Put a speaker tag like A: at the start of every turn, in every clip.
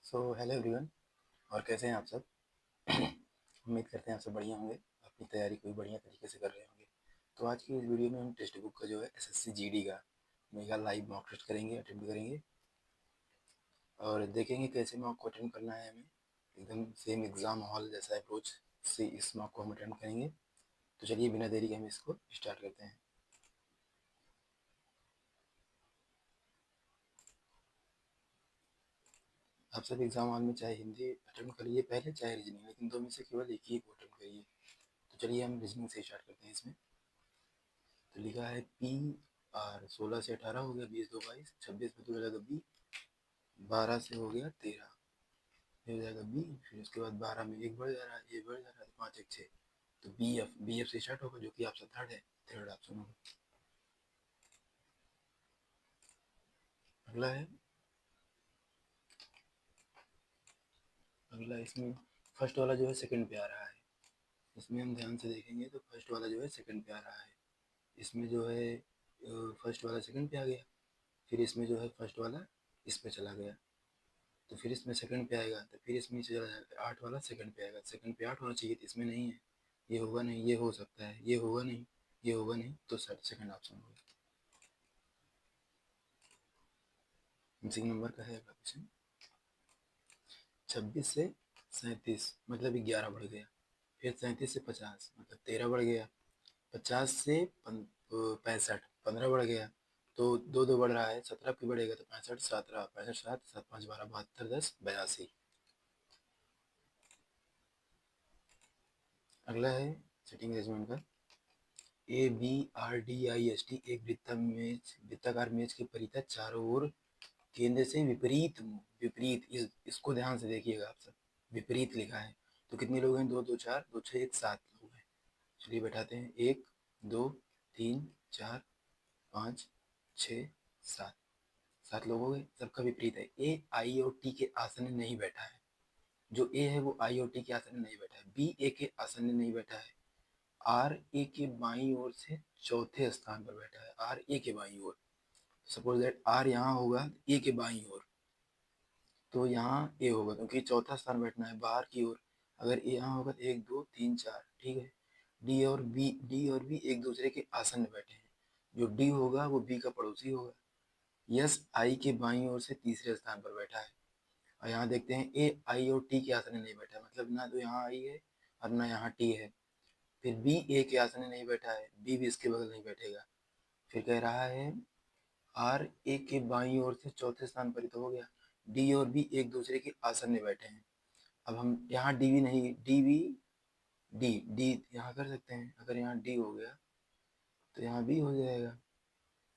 A: Hello everyone. और कैसे हैं आप सब? उम्मीद करते हैं आप सब बढ़िया होंगे, अपनी तैयारी कोई बढ़िया तरीके से कर रहे होंगे। तो आज की इस वीडियो में हम टेक्स्ट बुक का जो है एसएससी जीडी का मेगा लाइव मॉक टेस्ट करेंगे, अटेम्प्ट करेंगे और देखेंगे कैसे मॉक को अटेम्प्ट करना है हमें। एकदम सेम एग्ज़ाम हॉल जैसा अप्रोच से इस मॉक को हम अटेम्प्ट करेंगे। तो चलिए बिना देरी के हम इसको स्टार्ट करते हैं। आप सब एग्ज़ाम हॉल में चाहे हिंदी अटेम्प्ट करिए पहले, चाहे रीजनिंग, लेकिन दो में से केवल एक ही को अटेम्प्ट करिए। तो चलिए हम रीजनिंग से स्टार्ट करते हैं इसमें। तो लिखा है पी आर 16 से 18 हो गया, 20 2 22, 26 में 2 हो जाएगा बी, 12 से हो गया 13, ये हो जाएगा बी। फिर उसके बाद 12 में एक बढ़ जा रहा है, ये बढ़ जा रहा है, 5 1 6, तो बी एफ से स्टार्ट होगा जो कि ऑप्शन थर्ड है, थर्ड ऑप्शन होगा। अगला है, अगला इसमें फर्स्ट वाला जो है सेकंड पे आ रहा है। इसमें हम ध्यान से देखेंगे तो फर्स्ट वाला जो है सेकंड पे आ रहा है। इसमें जो है फर्स्ट वाला सेकंड पे आ गया, फिर इसमें जो है फर्स्ट वाला इस पे चला गया, तो फिर इसमें सेकंड पे आएगा, तो फिर इसमें चला जाएगा, आठ वाला सेकंड पे आएगा, सेकंड पे आठ होना चाहिए तो इसमें नहीं है, ये होगा नहीं, ये हो सकता है, ये होगा नहीं, ये होगा नहीं, तो सेकंड ऑप्शन होगा। इसी नंबर का है अगला क्वेश्चन। 26 से 37 मतलब 11 बढ़ गया, फिर 37 से 50 मतलब 13 बढ़ गया, 50 से 65 15 बढ़ गया, तो दो दो बढ़ रहा है, 17 की बढ़ेगा तो 65 17, 65 7 7 5 12 72 10 82। अगला है सेटिंग अरेंजमेंट का। A B R D I S T एक वृत्ताकार मेज के परितः चारों ओर केंद्र से विपरीत विपरीत इसको ध्यान से देखिएगा आप सब, विपरीत लिखा है। तो कितने लोग हैं? दो दो चार, दो छः एक, सात लोग हैं। चलिए बैठाते हैं, एक दो तीन चार पाँच छः सात, सात लोग हो गए, सबका विपरीत है। ए आई और टी के आसन में नहीं बैठा है, जो ए है वो आई और टी के आसन में नहीं बैठा है, बी ए के आसन में नहीं बैठा है, आर ए के बाईं ओर से चौथे स्थान पर बैठा है, आर ए के बाईं ओर। सपोज दैट आर यहाँ होगा ए के बाईं ओर, तो यहाँ ए होगा क्योंकि चौथा स्थान बैठना है बाहर की ओर। अगर ए यहाँ होगा तो एक दो तीन चार, ठीक है। डी और बी एक दूसरे के आसन में बैठे हैं, जो डी होगा वो बी का पड़ोसी होगा। यस आई के बाईं ओर से तीसरे स्थान पर बैठा है। और यहाँ देखते हैं ए आई और टी के आसन में नहीं बैठा है, मतलब ना तो यहाँ आई है और ना यहाँ टी है। फिर बी ए के आसन में नहीं बैठा है, बी भी इसके बगल नहीं बैठेगा। फिर कह रहा है आर ए के बाईं ओर से चौथे स्थान पर ही तो हो गया, डी और बी एक दूसरे के आसन में बैठे हैं। अब हम यहाँ डी भी नहीं, डी भी डी डी यहाँ कर सकते हैं, अगर यहाँ डी हो गया तो यहाँ बी हो जाएगा।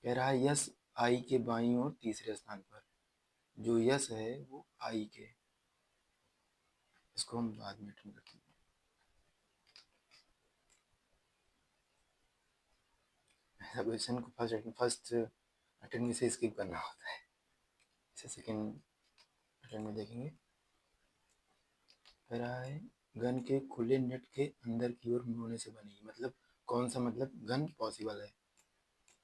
A: कह रहा है यस आई के बाईं ओर तीसरे स्थान पर, जो यस है वो आई के, इसको हम बाद में अटेंड करते हैं। ऐसा क्वेश्चन को फर्स्ट अटेंड में से स्किप करना होता है, इसे सेकेंड अटेंड में देखेंगे। कह रहा है गन के खुले नेट के अंदर की ओर मुड़ने से बनेगी, मतलब कौन सा, मतलब गन पॉसिबल है।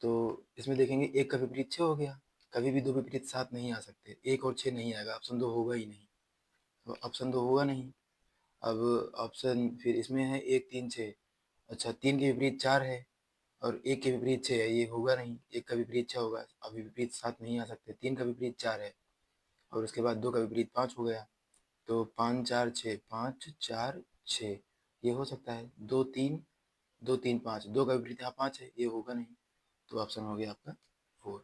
A: तो इसमें देखेंगे एक का विपरीत 6 हो गया, कभी भी दो विपरीत साथ नहीं आ सकते, एक और 6 नहीं आएगा, ऑप्शन दो होगा ही नहीं, तो ऑप्शन दो होगा नहीं। अब ऑप्शन फिर इसमें है एक तीन छः, अच्छा तीन के विपरीत 4 है और एक के विपरीत 6 है, ये होगा नहीं, एक का विपरीत 6 होगा, अब विपरीत साथ नहीं आ सकते, तीन का विपरीत 4 है और उसके बाद दो का विपरीत 5 हो गया, तो 5 4 6, 5 4 6, ये हो सकता है। दो तीन, दो तीन पाँच, दो का विपरीत यहाँ 5 है, ये होगा नहीं, तो ऑप्शन हो गया आपका 4।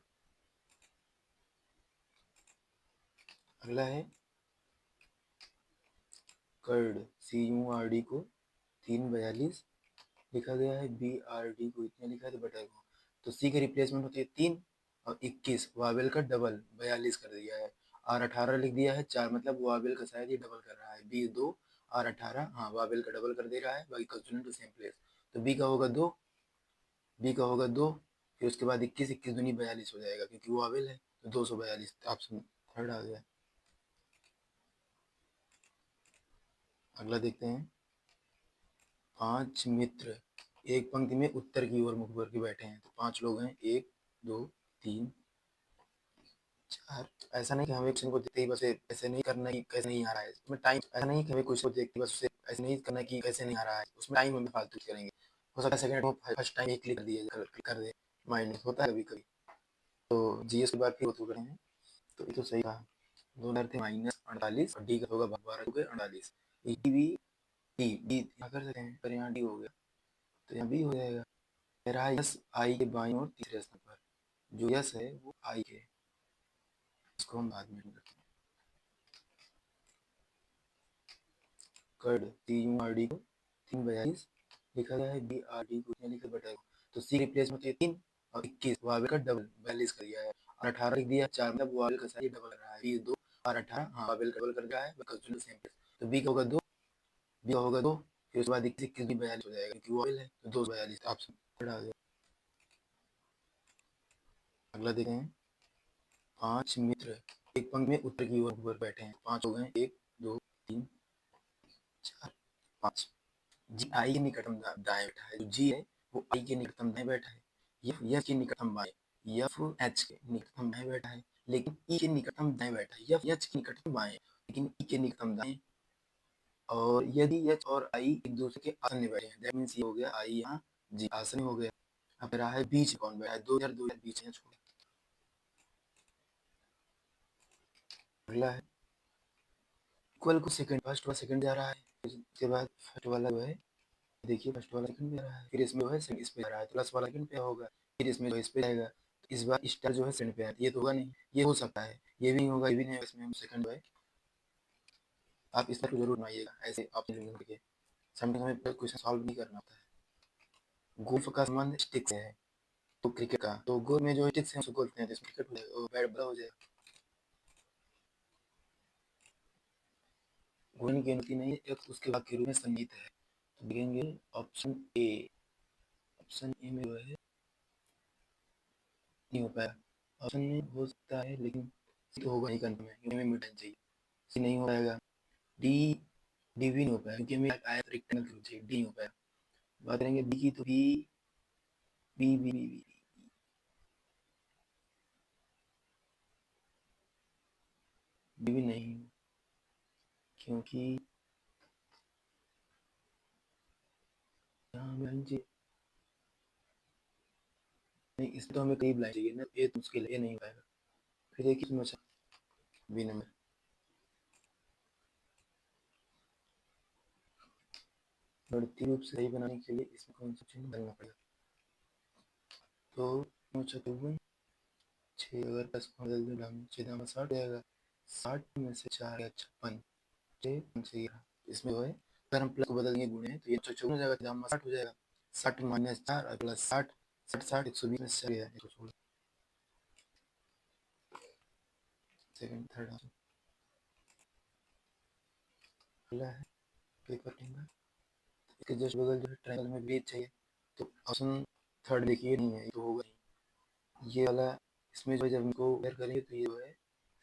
A: अगला है curd, C U R D को 342 लिखा गया है, बी आर डी को इतने लिखा है, तो बटा को, तो सी का रिप्लेसमेंट होती है 3 और 21, वावेल का डबल 42 कर दिया है। आर 18 लिख दिया है 4, मतलब वावेल का शायद ये डबल कर रहा है, बी 2 आर 18, हाँ वावेल का डबल कर दे रहा है, बाकी कंसोनेंट टू सेम प्लेस, तो बी का होगा 2, बी का होगा 2, फिर उसके बाद 21 21 दूनी 42 हो जाएगा क्योंकि वो वावेल है, तो 242 ऑप्शन थर्ड आ गया। अगला देखते हैं, 5 मित्र एक पंक्ति में उत्तर की ओर मुख करके बैठे हैं, तो 5 लोग हैं, एक दो तीन 4। ऐसा नहीं कि हमें क्वेश्चन को देखते ही बस ऐसे नहीं करना कि कैसे नहीं आ रहा है, उसमें टाइम ऐसा नहीं कि हमें क्वेश्चन को देखते ही बस उसे ऐसे नहीं करना कि कैसे नहीं आ रहा है, उसमें टाइम हम फालतू करेंगे। हो सकता है सेकंड में फर्स्ट टाइम एक क्लिक कर दिया क्लिक कर दे, माइंड में होता है कभी कभी। तो जीएस के बाद फिर वो करेंगे। तो ये तो सही कहा, 2 थे -48 और डी का होगा 12 हो गए 48। डी भी डी डी यहाँ कर सकते हैं, पर यहाँ डी हो गया तो यहाँ बी हो जाएगा। मेरा यस आई के बाईं और तीसरे स्थान पर, जो यस है वो आई के, इसको हम बाद में करते हैं। Curd T U R D को 342 लिखा गया है, बी आर डी को लिखा बटा, तो सी रिप्लेस में होती है 3 और 21, वावेल का डबल 42 कर दिया है, और 18 लिख दिया 4, मतलब वावेल का साइज डबल कर रहा है, बी 2 और 18, हाँ वावेल का डबल कर रहा है, सेम। तो बी का होगा 2, बी का होगा 2, फिर उसके बाद 21 भी 42 हो जाएगा क्योंकि वावेल है, तो 242 ऑप्शन खड़ा हो गया। अगला देखते हैं, 5 मित्र एक पंक्ति में उत्तर की ओर ऊपर बैठे हैं, 5 हो गए, 1 2 3 4 5। जी आई के निकटतम दाएं बैठा है, जो जी है वो आई के निकटतम दाएं बैठा है, एफ एच के निकटतम बाएं, एफ एच के निकटतम बाएं बैठा है, लेकिन ई के निकटतम दाएं बैठा है, एफ एच के निकटतम बाएं लेकिन ई के निकटतम दाएं। और यदि एच और आई एक दूसरे के आसन्न बैठे हैं, दैट मींस ये हो गया आई यहाँ जी आसन्न हो गया। अब रहा है बीच कौन बैठा है, 2 बीच है, छोड़। अगला है इक्वल को सेकंड, फर्स्ट वाला सेकंड जा रहा है, उसके बाद फर्स्ट वाला जो है, देखिए फर्स्ट वाला सेकंड पे आ रहा है, फिर इसमें जो है इस पे आ रहा है, प्लस वाला सेकंड पे होगा, फिर इसमें जो इस पे आएगा, तो इस बार स्टार जो है सेकंड पे आया, ये तो होगा नहीं, ये हो सकता है, ये भी नहीं होगा, ये भी नहीं होगा, इसमें हम सेकंड है। आप इस तरह जरूर बनाइएगा, ऐसे ऑप्शन करके समटाइम हमें क्वेश्चन सॉल्व नहीं करना होता है। गोल्फ का संबंध स्टिक से है, तो क्रिकेट का, तो गोल में जो स्टिक से हम बोलते हैं, तो इसमें क्रिकेट हो जाएगा, बैट बड़ा हो जाएगा। घोड़े की अनुमति नहीं है, एक उसके बाद के रूप में संगीत है, तो देखेंगे ऑप्शन ए, ऑप्शन ए में जो है नहीं हो पाया, ऑप्शन में हो सकता है लेकिन सी तो होगा नहीं, कंफर्म है क्योंकि हमें मिड टाइम चाहिए, सी नहीं हो पाएगा, डी डी भी नहीं हो पाया क्योंकि हमें आया था रेक्टेंगल के रूप चाहिए, डी नहीं हो पाया। बात करेंगे बी की, तो B B B B B भी नहीं, क्योंकि यहाँ हमें चाहिए नहीं, इसमें तो हमें कई लाइन चाहिए ना, ये तो मुश्किल है, ये नहीं हो पाएगा। फिर एक ही बचा बी नंबर, बढ़ती रूप से सही बनाने के लिए इसमें कौन सा चिन्ह डालना पड़ेगा, तो 9 6 अगर 10 बदल दो, 6 60 जाएगा, 60 में से 4 या 56, 6 इसमें जो है अगर हम प्लस को बदल देंगे गुणे, तो ये 54 हो जाएगा, 60 हो जाएगा, 60 माइनस 4 और प्लस 60, 60 120 में से 4 है, 116 सेकंड थर्ड ऑप्शन। अगला है पेपर टिंगर, इसके जस्ट बगल जो है ट्रायंगल में ब्रीथ चाहिए, तो ऑप्शन थर्ड देखिए नहीं है, ये तो होगा नहीं, ये वाला इसमें जो है जब इनको वेयर करेंगे तो ये जो है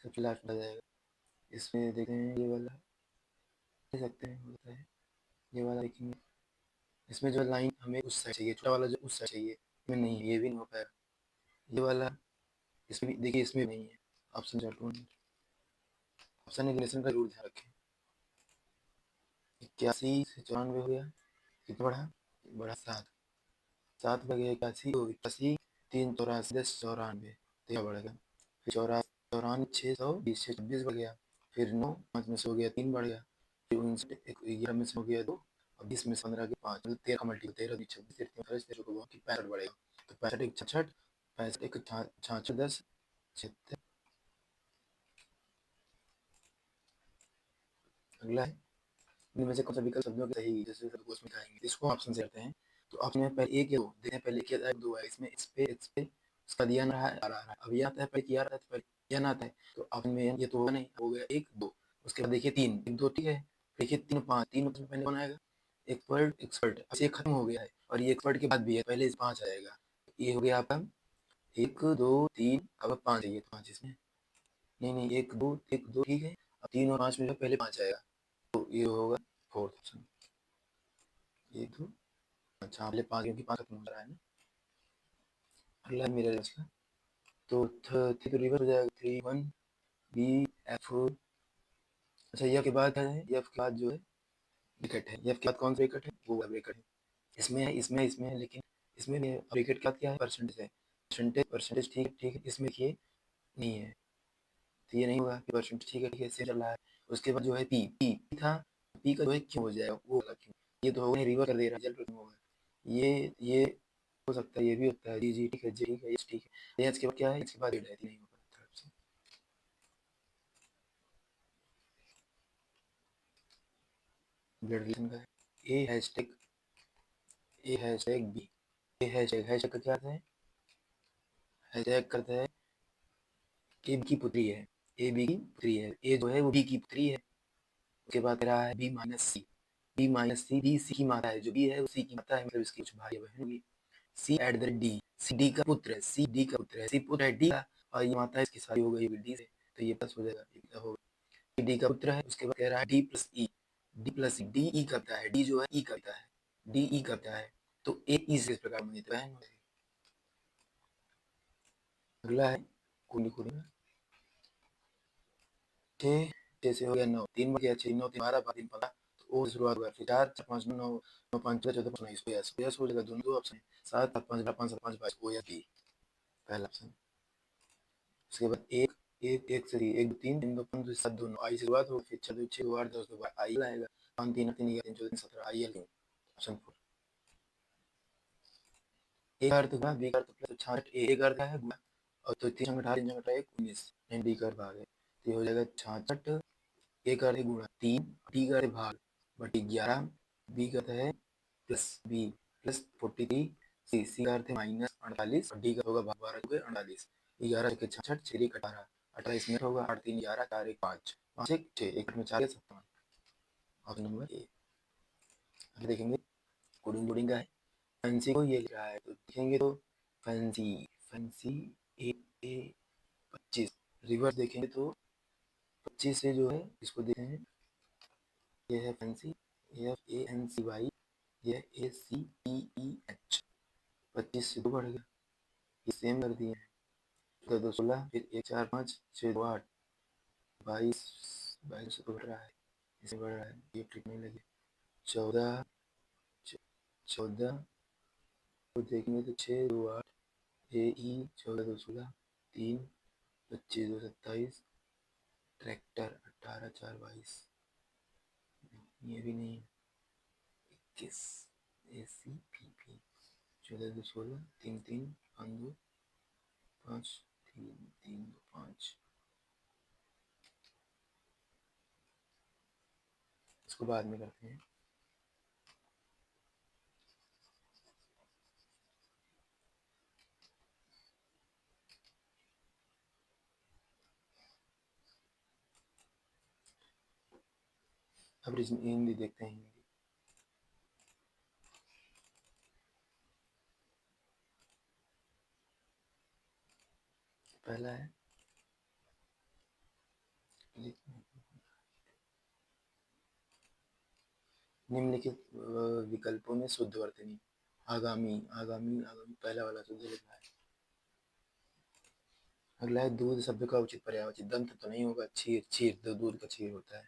A: सबसे लास्ट आ जाएगा। इसमें देखते हैं ये वाला दे सकते हैं, होता है ये वाला देखेंगे, इसमें जो लाइन हमें उस साइड चाहिए, छोटा वाला जो उस साइड चाहिए, इसमें नहीं है, ये भी नहीं हो पाएगा, ये वाला इसमें भी देखिए, इसमें नहीं है, ऑप्शन चार्ट ऑप्शन एलिमिनेशन का रूल ध्यान रखें। 81 से 94 हो गया, कितना बढ़ा, बढ़ा 7, 7 बगे 81 हो 81, 3 84 10 94, तो यह बढ़ेगा, फिर 94 620 से 26 बढ़ गया, फिर 9 5 में से हो गया 3 बढ़ गया, फिर 11 में से हो गया 2 और 20 में से 15 के 5, मतलब 13 का मल्टीपल 13 26 13 को 65 बढ़ेगा, तो 65 एक 66, 65 एक 66 10 76। अगला है इनमें से कौन सा विकल्प शब्दों के सही जैसे सब उसमें खाएंगे, इसको ऑप्शन से करते हैं, तो ऑप्शन में पहले एक या दो देखते हैं, पहले एक या दो है, इसमें इस पे उसका दिया ना रहा है, आ रहा है, अब ये आता है पहले किया रहा है, तो पहले यह ना आता है, तो ऑप्शन में ये तो होगा नहीं, हो गया 1 2, उसके बाद देखिए 3 1 2 ठीक है, देखिए 3 5, 3 में पहले कौन आएगा, एक्सपर्ट एक्सपर्ट, अब ये खत्म हो गया है और ये एक्सपर्ट के बाद भी है, पहले 5 आएगा, ये हो गया आपका 1 2 3, अब 5 है, ये 5 इसमें नहीं नहीं 1 2 1 2 ठीक है, अब 3 और 5 में पहले 5 आएगा, तो ये होगा फोर्थ ऑप्शन, 1 2, अच्छा पहले 5 क्योंकि 5 खत्म हो रहा है ना। अगला है मिरर इसका, तो थी तो रिवर्स हो जाएगा 3 1 बी एफ। अच्छा एफ के बाद है, एफ के बाद जो है ब्रैकेट है, एफ के बाद कौन सा ब्रैकेट है, वो ब्रैकेट है। इसमें है, इसमें है, लेकिन इसमें ब्रैकेट का क्या है, परसेंटेज है, परसेंटेज ठीक है, इसमें ये नहीं है, तो ये नहीं होगा कि परसेंट, ठीक है सेम चल रहा है। उसके बाद जो है पी पी था, पी का जो है क्यों हो जाएगा, वो वाला क्यों, ये तो होगा रिवर्स कर दे रहा है, रिजल्ट क्यों होगा, ये हो सकता है, ये भी होता है, जी जी ठीक है, जी ठीक है, यस ठीक है। एच के बाद क्या है, एच के बाद है, नहीं होगा तरफ से। ब्लड रिलेशन का है, ए हैशटैग, ए हैशटैग बी, ए हैशटैग का क्या है, हैशटैग करता है ए बी की पुत्री है, ए बी की पुत्री है, ए जो है वो बी की पुत्री है। उसके बाद रहा है बी माइनस सी, बी माइनस सी, बी सी की माता है, जो बी है वो सी की माता है, मतलब इसकी कुछ भाई बहन होगी। C at the D, C D का पुत्र है, सी डी का पुत्र है, सी पुत्र है डी का, और ये माता है इसकी शादी हो गई डी से, तो ये प्लस हो जाएगा, ये होगा डी का पुत्र है। उसके बाद कह रहा है डी प्लस ई, डी प्लस डी ई करता है, डी जो है ई करता है, डी ई करता है, तो ए ई से इस प्रकार बनित है। अगला है कुली कुली में 6, 6 से हो गया 9, 3 बच गया, 6 9 3 12 3 15, तो ओ से शुरुआत हुआ, फिर 4 4 5 9 9 5 14 14 19, यस यस हो जाएगा, दोनों दो ऑप्शन है, 7 7 5 5 7 5 22, ओ या बी पहला ऑप्शन। उसके बाद 1 1 1 से 1 2 3 3 2 5 2 7 2 9, आई से शुरुआत होगी, फिर 6 2 6 2 8 10 2 आई आएगा, 5 3 3 11 3 14 17 आई एल ऑप्शन 4। ए का अर्थ हुआ, बी का अर्थ प्लस 66, ए का अर्थ है गुणा, और तो 3 18 3 18 1 19, नहीं डी का अर्थ भाग है, तो ये हो जाएगा 66, ए का अर्थ गुणा 3, डी का अर्थ भाग बटी 11, बी का अर्थ है प्लस बी प्लस 43, सी सी का अर्थ है माइनस 48, और डी का होगा भाग 12 के 48, 11 के 66, 6 एक 18, 18 इसमें होगा, 8 3 11, 4 1 5, 5 1 6, 1 में 4 57, ऑप्शन नंबर ए। आगे देखेंगे कोडिंग कोडिंग का है, फैंसी को ये लिख रहा है, तो देखेंगे तो फैंसी, फैंसी ए ए 25, रिवर्स देखेंगे तो 25 से जो है इसको देते हैं, ये है fancy, F A N C Y, ये A C E E H, 25 से 2 बढ़ गया, ये सेम कर दिए हैं, 2 2 16, फिर 1 4 5 6 2 8, 22 22 से तो बढ़ रहा है, इसे बढ़ रहा है, ये ठीक नहीं लगे, 14 14 को देखेंगे तो 6 2 8, ए ई 14 2 16 3 25 2 27, ट्रैक्टर 18 4 22, ये भी नहीं, 21 ए सी पी पी 14 2 16 3 3 5 2 5 3 3 2 5, इसको बाद में करते हैं। अब हिंदी देखते हैं, हिंदी पहला है निम्नलिखित विकल्पों में शुद्ध वर्तनी, आगामी आगामी आगामी पहला वाला शुद्ध लिखा है। अगला है दूध शब्द का उचित पर्यायवाची, दंत तो नहीं होगा, क्षीर क्षीर तो दूध का क्षीर होता है।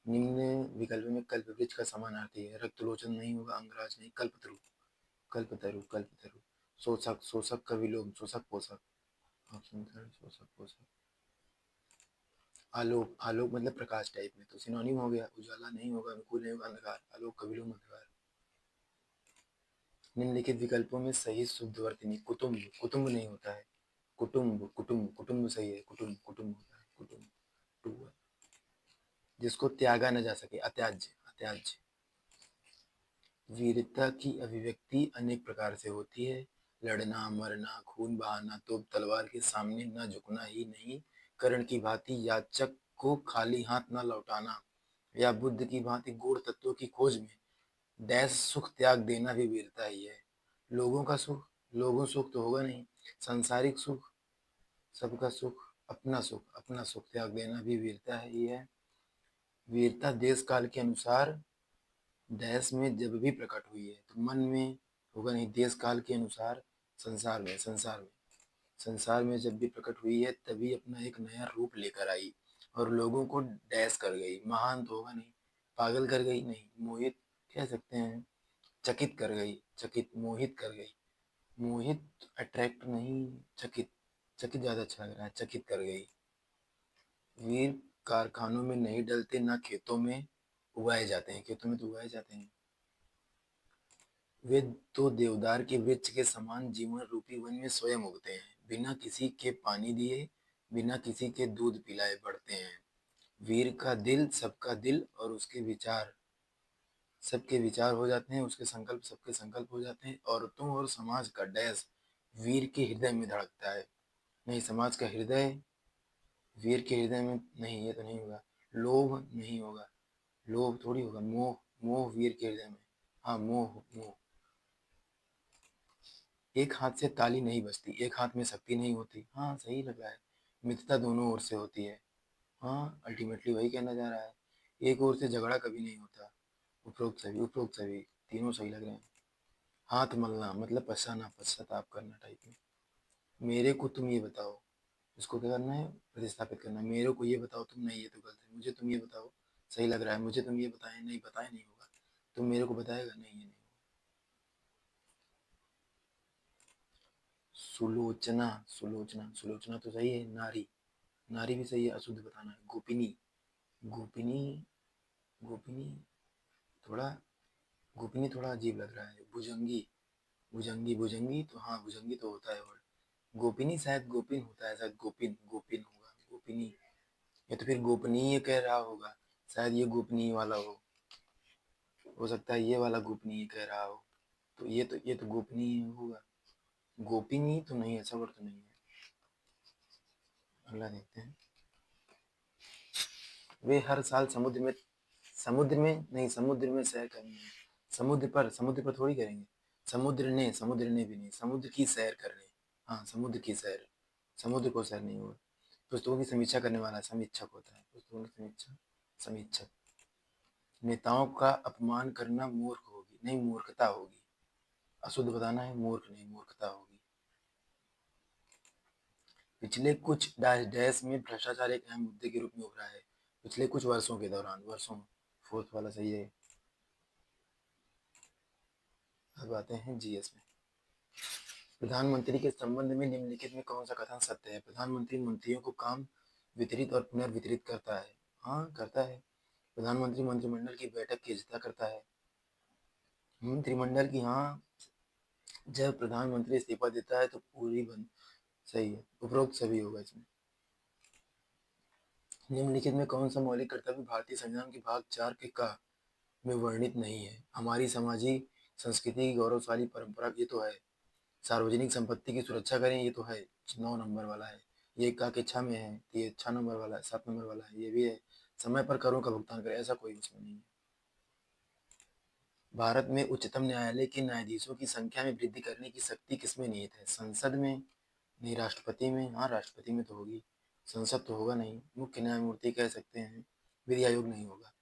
A: निम्न विकल्प में कल्पवृक्ष का समानार्थी है, रक्तलोचन नहीं होगा, अंगराज नहीं, कल्पतरु कल्पतरु कल्पतरु, शोषक शोषक का विलोम, शोषक पोषक, ऑप्शन थर्ड शोषक पोषक। आलोक आलोक मतलब प्रकाश टाइप में, तो सिनोनिम हो गया, उजाला नहीं होगा, अनुकूल नहीं होगा, अंधकार, आलोक का विलोम अंधकार। निम्नलिखित विकल्पों में सही शुद्ध वर्तनी, कुटुम्ब कुटुम्ब नहीं होता है, कुटुम्ब कुटुम्ब कुटुम्ब सही है, कुटुम्ब कुटुम्ब होता है, कुटुम्ब टू, जिसको त्यागा न जा सके, अत्याज्य अत्याज्य। वीरता की अभिव्यक्ति अनेक प्रकार से होती है, लड़ना मरना खून बहाना, तोप तलवार के सामने न झुकना ही नहीं, कर्ण की भांति याचक को खाली हाथ न लौटाना, या बुद्ध की भांति गूढ़ तत्वों की खोज में डैश सुख त्याग देना भी वीरता ही है। लोगों का सुख, लोगों सुख तो होगा नहीं, सांसारिक सुख, सबका सुख, अपना सुख त्याग देना भी वीरता ही है। वीरता देश काल के अनुसार डैश में जब भी प्रकट हुई है, तो मन में होगा नहीं, देश काल के अनुसार संसार में संसार में जब भी प्रकट हुई है तभी अपना एक नया रूप लेकर आई और लोगों को डैश कर गई। महान तो होगा नहीं, पागल कर गई नहीं, मोहित कह सकते हैं, चकित कर गई, चकित मोहित कर गई, मोहित अट्रैक्ट नहीं, चकित, चकित ज्यादा अच्छा लग रहा है, चकित कर गई। वीर कारखानों में नहीं डलते ना खेतों में उगाए जाते हैं, खेतों में तो उगाए जाते हैं। वे तो देवदार के वृक्ष के समान जीवन रूपी वन में स्वयं उगते हैं, बिना किसी के पानी दिए, बिना किसी के दूध पिलाए बढ़ते हैं। वीर का दिल सबका दिल और उसके विचार सबके विचार हो जाते हैं, उसके संकल्प सबके संकल्प हो जाते हैं। औरतों और समाज का डैश वीर के हृदय में धड़कता है। नहीं, समाज का हृदय वीर के हृदय में नहीं, ये तो नहीं होगा। लोभ नहीं होगा, लोभ थोड़ी होगा। मोह, मोह वीर के हृदय में, हाँ मोह, मोह। एक हाथ से ताली नहीं बजती, एक हाथ में शक्ति नहीं होती, हाँ सही लग रहा है। मित्रता दोनों ओर से होती है, हाँ अल्टीमेटली वही कहना जा रहा है। एक ओर से झगड़ा कभी नहीं होता। उपरोक्त सभी तीनों सही लग रहे हैं। हाथ मलना मतलब पछताना, पश्चाताप करना टाइप में। मेरे को तुम ये बताओ, इसको क्या करना है, प्रतिस्थापित करना है। मेरे को ये बताओ तुम, नहीं ये तो गलत है, मुझे तुम ये बताओ, सही लग रहा है, मुझे तुम ये बताए, नहीं बताए नहीं होगा, तुम मेरे को बताएगा, नहीं ये नहीं होगा। सुलोचना, सुलोचना, सुलोचना तो सही है। नारी, नारी भी सही है, अशुद्ध बताना है। गोपिनी, गोपिनी, गोपिनी थोड़ा, गोपिनी थोड़ा अजीब लग रहा है। भुजंगी, भुजंगी, भुजंगी तो हाँ, भुजंगी तो होता है वर्ड। गोपिनी शायद गोपिन होता है, शायद गोपिन, गोपिन होगा गोपिनी, या तो फिर गोपनीय कह रहा होगा, शायद ये गोपनीय वाला हो सकता है ये वाला गोपनीय कह रहा हो। तो ये तो गोपनीय होगा। गोपिनी तो नहीं, ऐसा वर्ड तो नहीं है। अगला देखते हैं। वे हर साल समुद्र में नहीं, समुद्र में सैर करनी है। समुद्र पर थोड़ी करेंगे। समुद्र ने भी नहीं, समुद्र की सैर करने, हाँ समुद्र की सैर, समुद्र को सैर नहीं होगा। पुस्तकों की समीक्षा करने वाला समीक्षक होता है, पुस्तकों की समीक्षा, समीक्षक। नेताओं का अपमान करना मूर्ख होगी, नहीं मूर्खता होगी। अशुद्ध बताना है, मूर्ख नहीं, मूर्खता होगी। पिछले कुछ डैश डैश में भ्रष्टाचार एक अहम मुद्दे के रूप में उभरा है। पिछले कुछ वर्षों के दौरान, वर्षों, फोर्थ वाला सही है। अब आते हैं जीएस में। प्रधानमंत्री के संबंध में निम्नलिखित में कौन सा कथन सत्य है? प्रधानमंत्री मंत्रियों को काम वितरित और पुनर्वितरित करता है, हाँ करता है। प्रधानमंत्री मंत्रिमंडल की बैठक की अध्यक्षता करता है, मंत्रिमंडल की, हाँ। जब प्रधानमंत्री इस्तीफा देता है तो पूरी बंद, सही है, उपरोक्त सभी होगा इसमें। निम्नलिखित में कौन सा मौलिक कर्तव्य भारतीय संविधान के भाग 4 के का में वर्णित नहीं है? हमारी सामाजिक संस्कृति की गौरवशाली परंपरा, ये तो है। सार्वजनिक संपत्ति की सुरक्षा करें, ये तो है, 9 नंबर वाला है। ये का के 6 में है, तो ये 6 नंबर वाला है, 7 नंबर वाला है, ये भी है। समय पर करों का भुगतान करें, ऐसा कोई उसमें नहीं है। भारत में उच्चतम न्यायालय के न्यायाधीशों की संख्या में वृद्धि करने की शक्ति किसमें निहित है? संसद में नहीं, राष्ट्रपति में, हाँ राष्ट्रपति में तो होगी, संसद तो होगा नहीं। मुख्य न्यायमूर्ति कह सकते हैं, विधि आयोग नहीं होगा।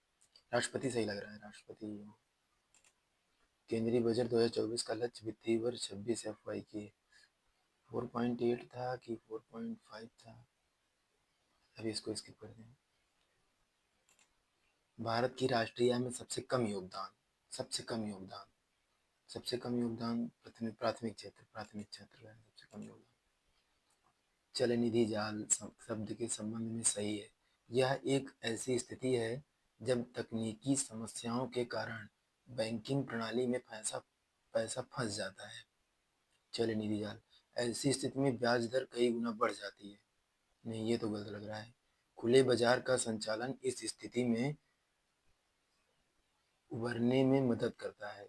A: राष्ट्रपति सही लग रहा है, राष्ट्रपति। केंद्रीय बजट 2024 का लक्ष्य वित्तीय वर्ष 26 FY के 4.8 था कि 4.5 था, अभी इसको स्किप कर दें। भारत की राष्ट्रीय आय में सबसे कम योगदान, सबसे कम योगदान, सबसे कम योगदान प्राथमिक क्षेत्र, प्राथमिक क्षेत्र का सबसे कम योगदान। चल निधि जाल शब्द के संबंध में सही है। यह एक ऐसी स्थिति है जब तकनीकी समस्याओं के कारण बैंकिंग प्रणाली में पैसा पैसा फंस जाता है। चल निधि जाल, ऐसी स्थिति में ब्याज दर कई गुना बढ़ जाती है, नहीं ये तो गलत लग रहा है। खुले बाजार का संचालन इस स्थिति में उभरने में मदद करता है।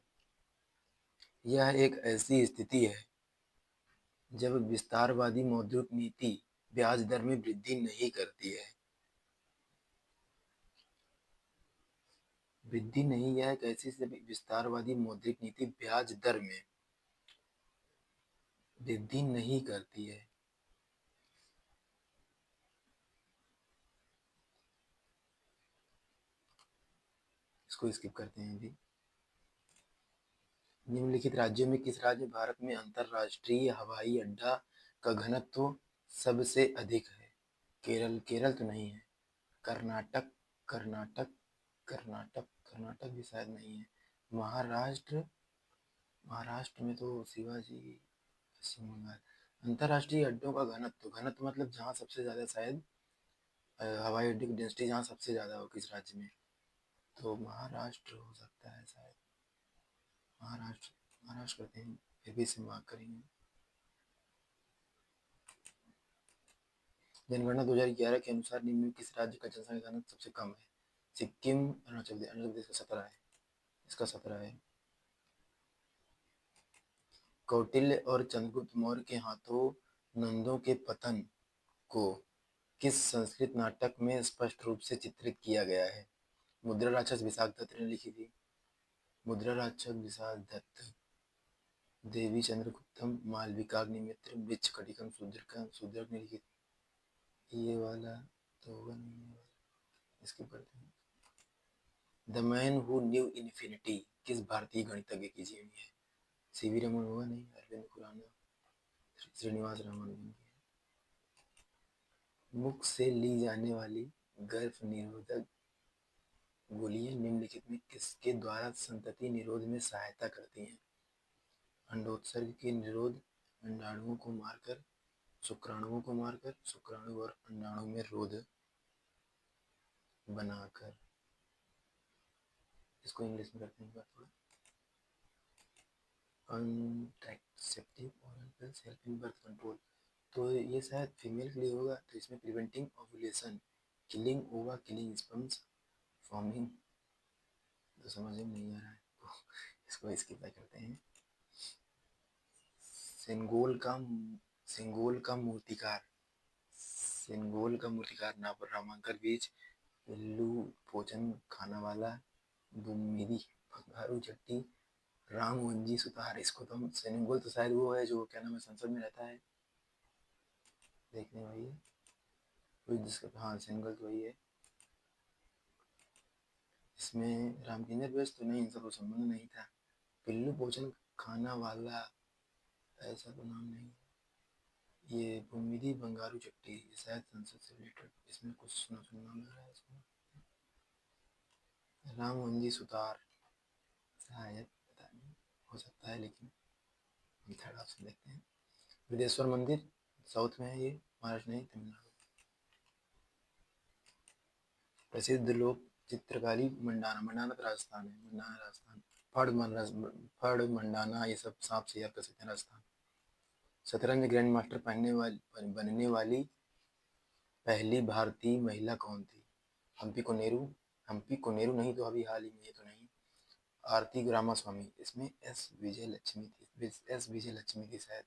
A: यह एक ऐसी स्थिति है जब विस्तारवादी मौद्रिक नीति ब्याज दर में वृद्धि नहीं करती है। वृद्धि नहीं, यह एक ऐसी विस्तारवादी मौद्रिक नीति ब्याज दर में वृद्धि नहीं करती है। इसको स्किप करते हैं अभी। निम्नलिखित राज्यों में किस राज्य में भारत में अंतरराष्ट्रीय हवाई अड्डा का घनत्व सबसे अधिक है? केरल, केरल तो नहीं है। कर्नाटक, कर्नाटक, कर्नाटक, कर्नाटक भी शायद नहीं है। महाराष्ट्र, महाराष्ट्र में तो शिवाजी, पश्चिम बंगाल। अंतर्राष्ट्रीय अड्डों का घनत्व, घनत्व मतलब जहाँ सबसे ज़्यादा शायद हवाई अड्डे की डेंसिटी जहाँ सबसे ज़्यादा हो किस राज्य में, तो महाराष्ट्र हो सकता है शायद। महाराष्ट्र, महाराष्ट्र करते हैं, फिर भी इसे मार्क करेंगे। जनगणना 2011 के अनुसार निम्न में किस राज्य का जनसंख्या घनत्व सबसे कम है? सिक्किम, अरुणाचल प्रदेश। अरुणाचल प्रदेश का 17 है, इसका 17 है। कौटिल्य और चंद्रगुप्त मौर्य के हाथों नंदों के पतन को किस संस्कृत नाटक में स्पष्ट रूप से चित्रित किया गया है? मुद्रा राक्षस विशाख दत्त ने लिखी थी। मुद्रा राक्षस विशाख दत्त। देवी चंद्रगुप्तम मालविकाग्निमित्र वृक्षकटिकम शूद्रक ने लिखी थी। ये वाला तो होगा नहीं, इसके पढ़ते हैं। The man who knew infinity किस भारतीय गणितज्ञ की जीवनी है? सीवी रमन होगा नहीं, अरविंद खुराना, श्रीनिवास रामानुजन की है। मुख से ली जाने वाली गर्भ निरोधक गोलियां निम्नलिखित में किसके द्वारा संतति निरोध में सहायता करती हैं? अंडोत्सर्ग के निरोध, अंडाणुओं को मारकर, शुक्राणुओं को मारकर, शुक्राणु और अंडाणु में रोध बनाकर। इसको इंग्लिश में करते हैं थोड़ा। Contraceptive oral pills help in birth control, तो ये शायद फीमेल के लिए होगा, तो इसमें preventing ovulation, killing ova, killing sperms, forming, तो समझ में नहीं आ रहा है, तो इसको स्किप करते हैं। सेंगोल का, सेंगोल का मूर्तिकार, सेंगोल का मूर्तिकार नामकर बीज, पिल्लू भोजन खाना वाला, बुम्मिदी, भंगारू चट्टी, राम वंजी सुतार। इसको तो हम सेनेगोल तो शायद वो है जो क्या नाम है संसद में रहता है, देखने वही है कोई जिसका, हाँ सेनेगल तो वही है। इसमें रामकिंजर बेस तो नहीं, इनका कोई संबंध नहीं था। पिल्लू भोजन खाना वाला ऐसा तो नाम नहीं। ये बुम्मिदी बंगारू चट्टी शायद संसद से रिलेटेड, इसमें कुछ सुना सुना नाम लग रहा है इसमें। राम वंजी सुतार शायद, पता नहीं, हो सकता है, लेकिन हम थर्ड ऑप्शन देखते हैं। विदेश्वर मंदिर साउथ में है ये, महाराष्ट्र नहीं, तमिलनाडु। प्रसिद्ध लोक चित्रकारी मंडाना, मंडाना तो राजस्थान है, मंडाना राजस्थान। फड़ मंडाना ये सब सांप से याद कर सकते हैं राजस्थान। शतरंज ग्रैंड मास्टर बनने वाली पहली भारतीय महिला कौन थी? हम्पी कोनेरू, हम्पी कोनेरू नहीं तो अभी हाल ही में ये तो नहीं। आरती रामास्वामी, इसमें एस विजय लक्ष्मी थी, एस विजय लक्ष्मी थी शायद,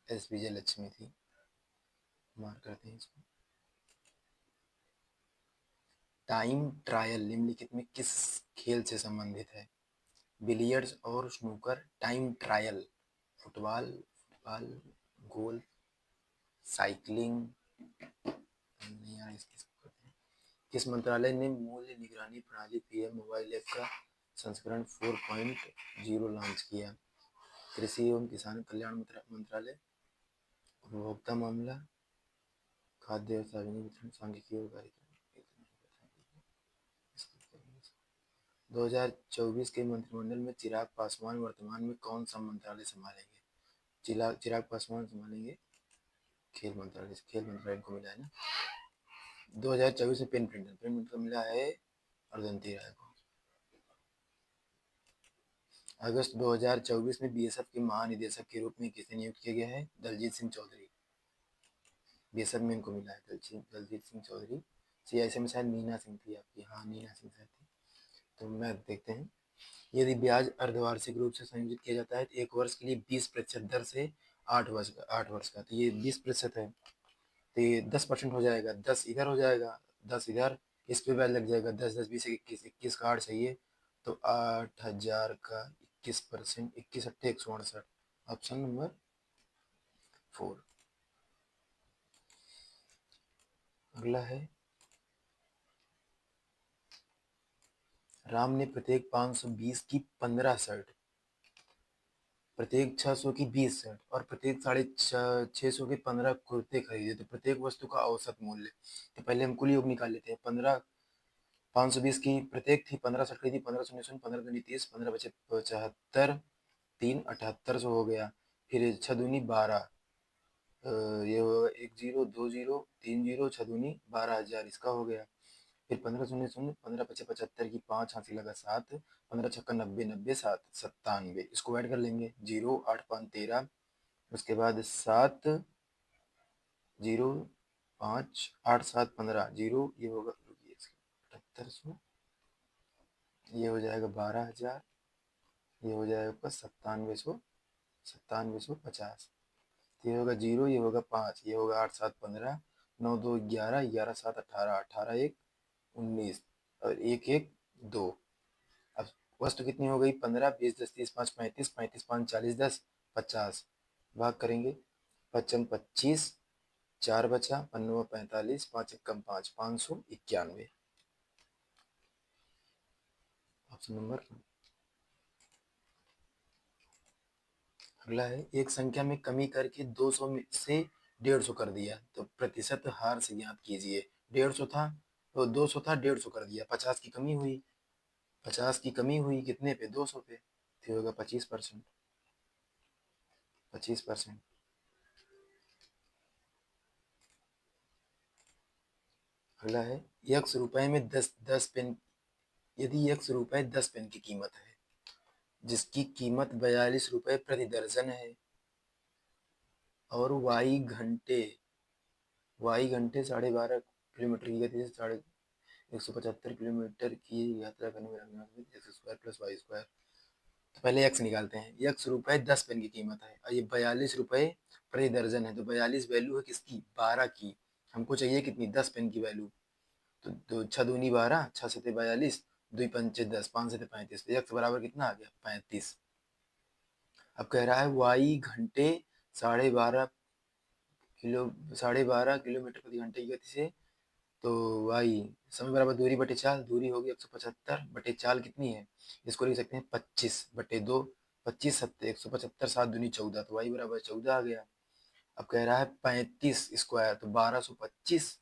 A: एस विजय लक्ष्मी थी, मार करते हैं इसको। टाइम ट्रायल निम्नलिखित में किस खेल से संबंधित है? बिलियर्ड्स और snooker. Time trial, football, football, golf, cycling, नहीं यार इसकी इसको करते हैं। किस मंत्रालय ने मूल्य निगरानी प्रणाली पीएम मोबाइल ऐप का संस्करण 4.0 लॉन्च किया? कृषि एवं किसान कल्याण मंत्रालय, उपभोक्ता मामला, खाद्य और सार्वजनिक वितरण, सांख्यिकी और कार्यक्रम। 2024 के मंत्रिमंडल में चिराग पासवान वर्तमान में कौन सा मंत्रालय संभालेंगे? चिराग पासवान संभालेंगे खेल मंत्रालय, खेल मंत्रालय को मिला है ना। 2024 में पेन प्रिंटर मिला है अर्धंती राय को। अगस्त 2024 में बीएसएफ के महानिदेशक के रूप में किसे नियुक्त किया गया है? दलजीत सिंह चौधरी। बीएसएफ में इनको मिला है दलजीत सिंह चौधरी। सीआईएसएफ में शायद नीना सिंह थी आपकी, हाँ नीना सिंह शायद थी। तो मैं देखते हैं। यदि ब्याज अर्धवार्षिक रूप से संयोजित किया जाता है तो एक वर्ष के लिए 20% दर से 8 वर्ष का, तो ये 20% है, तो ये 10% हो जाएगा, 10 इधर हो जाएगा, 10 इधर, इस पे ब्याज लग जाएगा, 10 10 20 21 21 का 8 चाहिए, तो 8,000 का 21%, 21 अट्ठे 168, ऑप्शन नंबर 4। अगला है, राम ने प्रत्येक 520 की 15 शर्ट प्रत्येक 600 की 20 शर्ट और प्रत्येक 650 के 15 कुर्ते खरीदे तो प्रत्येक वस्तु का औसत मूल्य। तो पहले हम कुल योग निकाल लेते हैं। 15 520 की प्रत्येक थी, 15 शर्ट खरीदी, 15 शून्य शून्य, 15 दूनी 30, 15 बचे 75, 3 7800 हो गया। फिर 6 दूनी 12, ये होगा 1 0 2 0 3 0, 6 दूनी 12,000 इसका हो गया। फिर 15 शून्य शून्य, 15 पचे 75 की 5 हाथ से लगा 7, 15 छक्का 90 90 7 97, इसको ऐड कर लेंगे। 0 8 5 13, उसके बाद 7 0 5 8 7 15 0, ये होगा 7800, ये हो जाएगा 12,000, ये हो जाएगा आपका 9750, ये होगा 0, ये होगा 5, ये होगा 8 7 15, 9 2 11, 11 7 18, 18 1 19 और 1 1 2। अब वस्तु कितनी हो गई? 15 20 10 30 5 35, 35 5 40 10 50, भाग करेंगे। 55 25, 4 बचा, 55 45, 5 1 5, 591। Option number. अगला है, एक संख्या में कमी करके 200 में से 150 कर दिया तो प्रतिशत हार से ज्ञात कीजिए। 150 था तो 200 था, 150 कर दिया, 50 की कमी हुई। 50 की कमी हुई कितने पे? 200 पे, तो होगा 25%। 25%। अगला है, यक्स रुपए में 10 पेन, यदि यक्स रुपए 10 पेन की कीमत है जिसकी कीमत 42 रुपए प्रति दर्जन है और वाई घंटे 12.5 किलोमीटर की गति से 175 किलोमीटर की यात्रा करने में लगना है, X square plus Y square. तो पहले एक्स निकालते हैं। एक्स रुपए 10 पेन की कीमत है और ये 42 रुपए प्रति दर्जन है, तो 42 वैल्यू है किसकी? 12 की। हमको चाहिए कितनी? 10 पेन की वैल्यू। तो 6 दूनी 12, 6 सते 42, 2 पंचे 10, 5 सते 35, तो एक्स बराबर कितना आ गया? 35। अब कह रहा है वाई घंटे 12.5 किलोमीटर प्रति घंटे की गति से, तो वाई समय बराबर दूरी बटे चाल, दूरी होगी 175 बटे चाल कितनी है? इसको लिख सकते हैं 25 बटे 2, 25 सत्ते 175, 7 दूनी 14, तो वाई बराबर 14 आ गया। अब कह रहा है 35 स्क्वायर, तो 1225,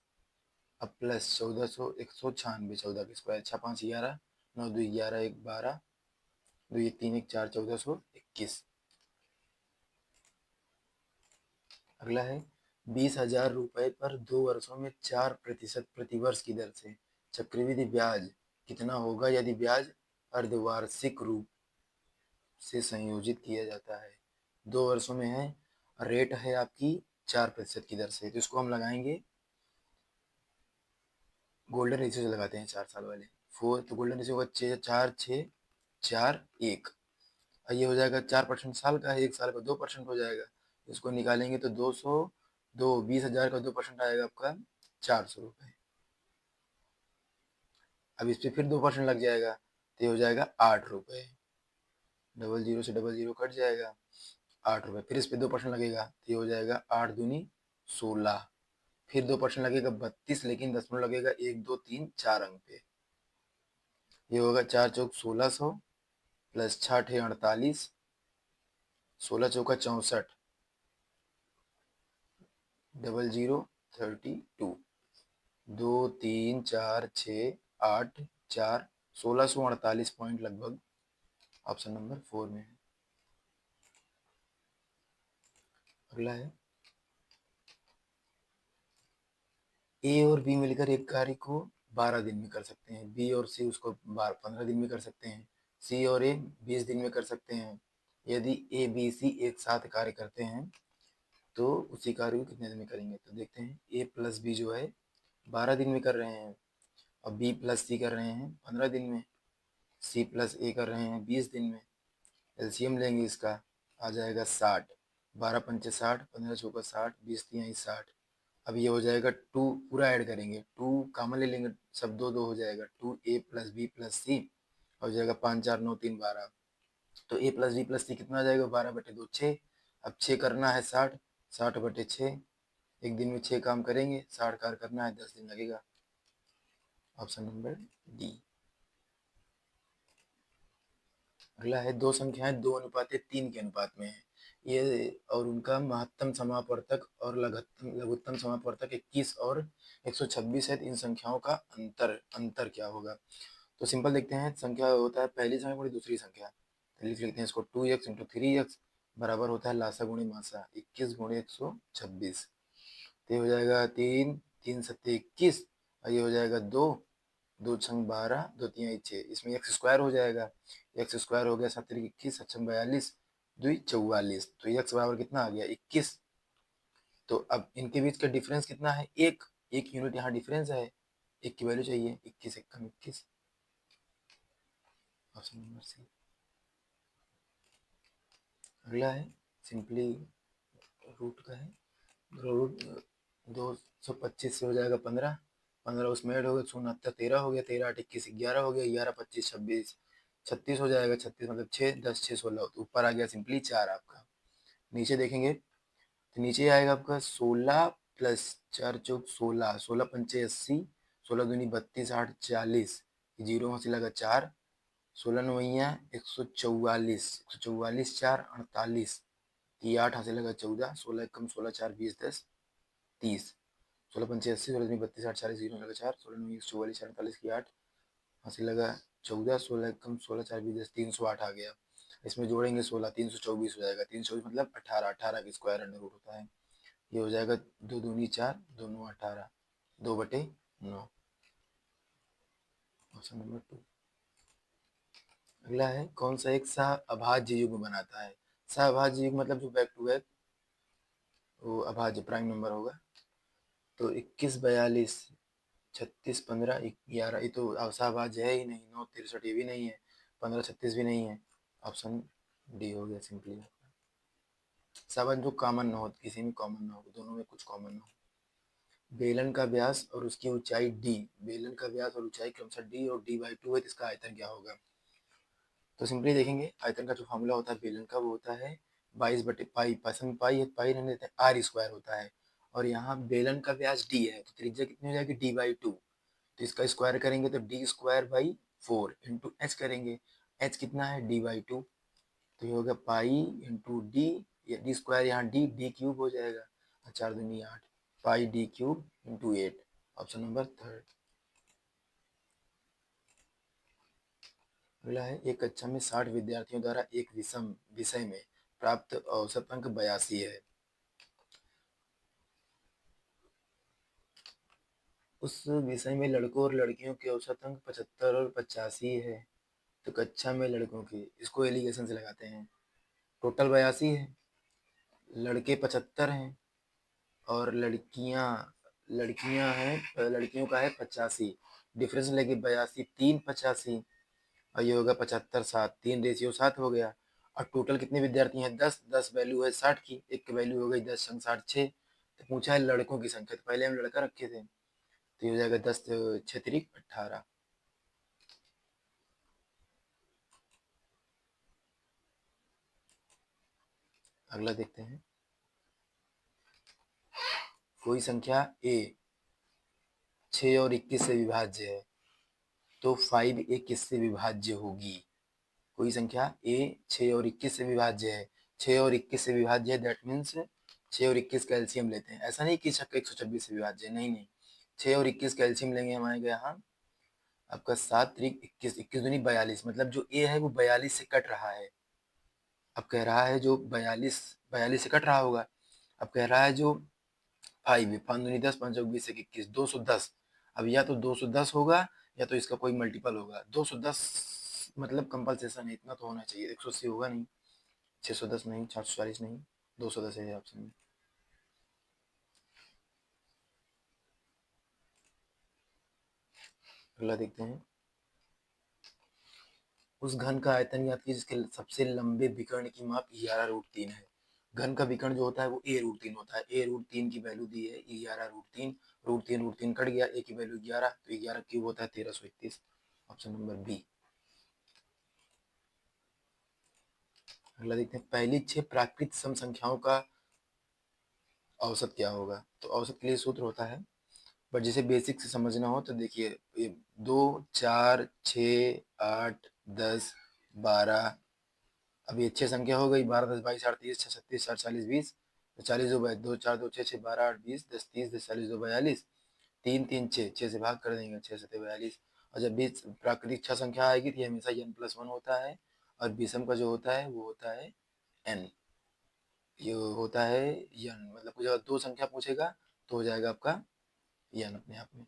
A: अब प्लस 1400, 196, 14 का स्क्वायर, 6 5 11, 9 2 11, 1 12, 2 1 3 1 4, 1421। अगला है, 20,000 रुपए पर 2 वर्षों में 4% प्रतिवर्ष की दर से चक्रवृद्धि ब्याज कितना होगा यदि ब्याज अर्धवार्षिक रूप से संयोजित किया जाता है? 2 वर्षों में है, रेट है आपकी 4% की दर से, तो इसको हम लगाएंगे गोल्डन रेशियो से लगाते हैं, 4 साल वाले। 4, तो गोल्डन रेशियो होगा 4 6 4 1, और ये हो जाएगा 4% साल का है, 1 साल का 2% हो जाएगा। इसको निकालेंगे तो 20,000 का 2% आएगा आपका 400 रुपये। अब इस पे फिर 2% लग जाएगा, तो ये हो जाएगा 8 रुपये। डबल जीरो से डबल जीरो कट जाएगा, 8 रुपये। फिर इस पे 2% लगेगा, तो ये हो जाएगा 8 दूनी 16। फिर 2% लगेगा 32, लेकिन दशमलव लगेगा 1 2 3 4 अंक पे। ये होगा 4 चौक 1600 प्लस 6 ठे 48, 16 चौका 64, डबल जीरो 32, 2 3 4 6 8 4, 1648 पॉइंट लगभग ऑप्शन नंबर 4 में है। अगला है, ए और बी मिलकर एक कार्य को 12 दिन में कर सकते हैं, बी और सी उसको 15 दिन में कर सकते हैं, सी और ए 20 दिन में कर सकते हैं। यदि ए बी सी एक साथ कार्य करते हैं तो उसी कार्य को कितने दिन में करेंगे? तो देखते हैं, ए प्लस बी जो है 12 दिन में कर रहे हैं और बी प्लस सी कर रहे हैं 15 दिन में, सी प्लस ए कर रहे हैं 20 दिन में। एलसीएम लेंगे इसका, आ जाएगा 60, 12 पंचे 60, 15 चौका 60, 20 तिहाई 60। अब ये हो जाएगा 2, पूरा ऐड करेंगे, 2 कॉमन ले लेंगे, सब 2 2 हो जाएगा, 2 ए प्लस बी प्लस सी हो जाएगा, 5 4 9 3 12। तो ए प्लस बी प्लस सी कितना आ जाएगा? 12 बटे 2 6। अब 6 करना है 60, 60 बटे 6, एक दिन में 6 काम करेंगे, 60 कार करना है 10 दिन लगेगा। Option number D. अगला है दो संख्याएं 2:3 के अनुपात में है ये, और उनका महत्तम समापवर्तक और लघुत्तम समापवर्तक 21 और 126 है, तो इन संख्याओं का अंतर अंतर क्या होगा? तो सिंपल देखते हैं, संख्या होता है पहली संख्या गुणी दूसरी संख्या, तो लिख लेते हैं इसको 2x इंटू 3x बराबर होता है लासा गुणी मासा 21 गुणी 126। तो ये हो जाएगा 3, 3 सत्ते 21, और ये हो जाएगा 2, 2 छंग 12, 2 3 6, इसमें एक्स स्क्वायर हो जाएगा, एक्स स्क्वायर हो गया 7 3 21, 7 42, 2 44, तो एक्स बराबर कितना आ गया 21। तो अब इनके बीच का डिफरेंस कितना है? एक, एक यूनिट यहाँ डिफरेंस है, एक की वैल्यू चाहिए, 21 एक कम 21, ऑप्शन नंबर सी। अगला है सिंपली रूट का है, रूट 225 से हो जाएगा 15, 15 उसमें ऐड हो गया, 69 13 हो गया, 13 8 21 11 हो गया, 11 25 26 36 हो जाएगा, 36 मतलब 6 10 6 16, तो ऊपर आ गया सिंपली 4 आपका। नीचे देखेंगे तो नीचे आएगा आपका 16 प्लस 4 चौक 16, 16 पंचे 80, 16 दूनी 32 8 40, जीरो वहाँ से लगा 4, 16 नवैया 144, 144 4 48, ये 8 हासिल लगा 14, 16 कम 16 4 20 10 30, 16 पंचे 80, 16 दूनी 32 8 40, जीरो लगा 4, 16 नौ 144 48 की 8 हासिल लगा 14, 16 कम 16 4 20 10 308 आ गया। इसमें जोड़ेंगे 16, 324 हो जाएगा, 324 मतलब 18, 18 का स्क्वायर अंडर रूट होता है, ये हो जाएगा 2 दूनी 4, 2 9 18, 2/9, ऑप्शन नंबर 2। अगला है कौन सा एक सह अभाज्य युग्म बनाता है? सह अभाज्य युग्म मतलब जो बैक टू बैक वो अभाज्य प्राइम नंबर होगा। तो 21 42 36 15 11, ये तो अवसाभाज्य है ही नहीं, 9 63 ये भी नहीं है, 15 36 भी नहीं है, ऑप्शन डी हो गया सिंपली। सब जो कॉमन ना हो, किसी में कॉमन ना हो, दोनों में कुछ कॉमन ना हो। बेलन का व्यास और उसकी ऊंचाई डी, बेलन का व्यास और ऊंचाई क्रमशः डी और d/2 है, तो इसका आयतन क्या होगा? तो सिंपली देखेंगे, आयतन का जो फॉर्मूला होता है बेलन का वो होता है 22/पाई, पसंद पाई है, पाई रहने देते हैं, आर स्क्वायर होता है, और यहाँ बेलन का व्यास डी है, तो त्रिज्या कितनी हो जाएगी d/2, तो इसका स्क्वायर करेंगे तो D square by 4 into H करेंगे, एच कितना है d/2, तो ये होगा pi into D, D square यहाँ डी, डी क्यूब हो जाएगा, 4 दूनी 8, pi D cube into 8, option number third. अगला है एक कक्षा में 60 विद्यार्थियों द्वारा एक विषम विषय में प्राप्त औसत अंक 82 है, उस विषय में लड़कों और लड़कियों के औसत अंक 75 और 85 है, तो कक्षा में लड़कों की, इसको एलिगेशन से लगाते हैं, टोटल 82 है, लड़के 75 हैं और लड़कियां लड़कियां हैं, लड़कियों का है 85, डिफरेंस लेके 82 3 85, और ये होगा 75 7, 3 रेशियो 7 हो गया, और टोटल कितने विद्यार्थी हैं? 10, 10 वैल्यू है 60 की, एक की वैल्यू हो गई 10 संग 60 6, तो पूछा है लड़कों की संख्या, तो पहले हम लड़का रखे थे, तो ये हो जाएगा 10 6 3 18। अगला देखते हैं, कोई संख्या ए 6 और 21 से विभाज्य है, तो 5 ए किससे विभाज्य होगी? कोई संख्या ए 6 और 21 से विभाज्य है, 6 और 21 से विभाज्य है, दैट मीन्स 6 और 21 का एलसीएम लेते हैं, ऐसा नहीं कि 126 से विभाज्य है, नहीं नहीं, 6 और 21 का एलसीएम लेंगे हम, आएगा यहाँ आपका 7 3 21, 21 दूनी 42, मतलब जो ए है वो 42 से कट रहा है, अब कह रहा है जो 42 42 से कट रहा होगा, अब कह रहा है जो 5 5 दूनी 10, 5 20 से 21 210, अब या तो 210 होगा या तो इसका कोई मल्टीपल होगा, 210 मतलब कंपलसेशन है, इतना तो होना चाहिए, 180 होगा नहीं, 610 नहीं, 440 नहीं, 210 है ऑप्शन में। अगला देखते हैं, उस घन का आयतन याद कीजिए जिसके सबसे लंबे विकर्ण की माप 11√3 है, घन का विकर्ण जो होता है वो a√3 होता है, a√3 की वैल्यू दी है 11√3, √3 कट गया, a की वैल्यू 11, तो 11 क्यूब होता है 1331, ऑप्शन नंबर बी। अगला देखते हैं, पहली 6 प्राकृत सम संख्याओं का औसत क्या होगा? तो औसत के लिए सूत्र होता है, बट जैसे बेसिक से समझना हो तो देखिए, 2 4 6 8 10 12 अब ये 6 संख्या हो गई, 12 10 22 8 30 6 36 7 40 20, तो 40 2 2 4 2 6 6 12 8 20 10 30 10 40 2 42, 3 3 6 6 से भाग कर देंगे, 6 7 42। और जब भी प्राकृतिक 6 संख्या आएगी तो ये हमेशा n+1 होता है, और विषम का जो होता है वो होता है n। ये होता है n, मतलब कुछ अगर 2 संख्या पूछेगा तो हो जाएगा आपका n अपने आप में।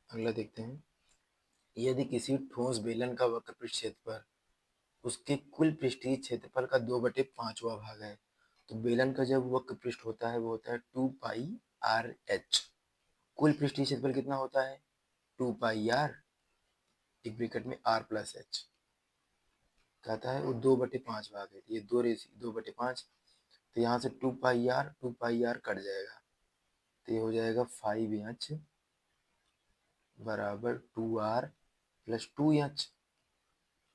A: अगला देखते हैं, यदि किसी ठोस बेलन का वक्र पृष्ठ क्षेत्रफल उसके कुल पृष्ठीय क्षेत्रफल का 2/5वां भाग है, तो बेलन का जब वक्र पृष्ठ होता है वो होता है 2πr/h। कुल पृष्ठीय क्षेत्रफल कितना होता है? 2πr, एक ब्रैकेट में r+h। कहता है वो 2/5 भाग है, ये 2/5, तो यहाँ से 2πr कट जाएगा, तो ये हो जाएगा 5h बराबर 2r+2h।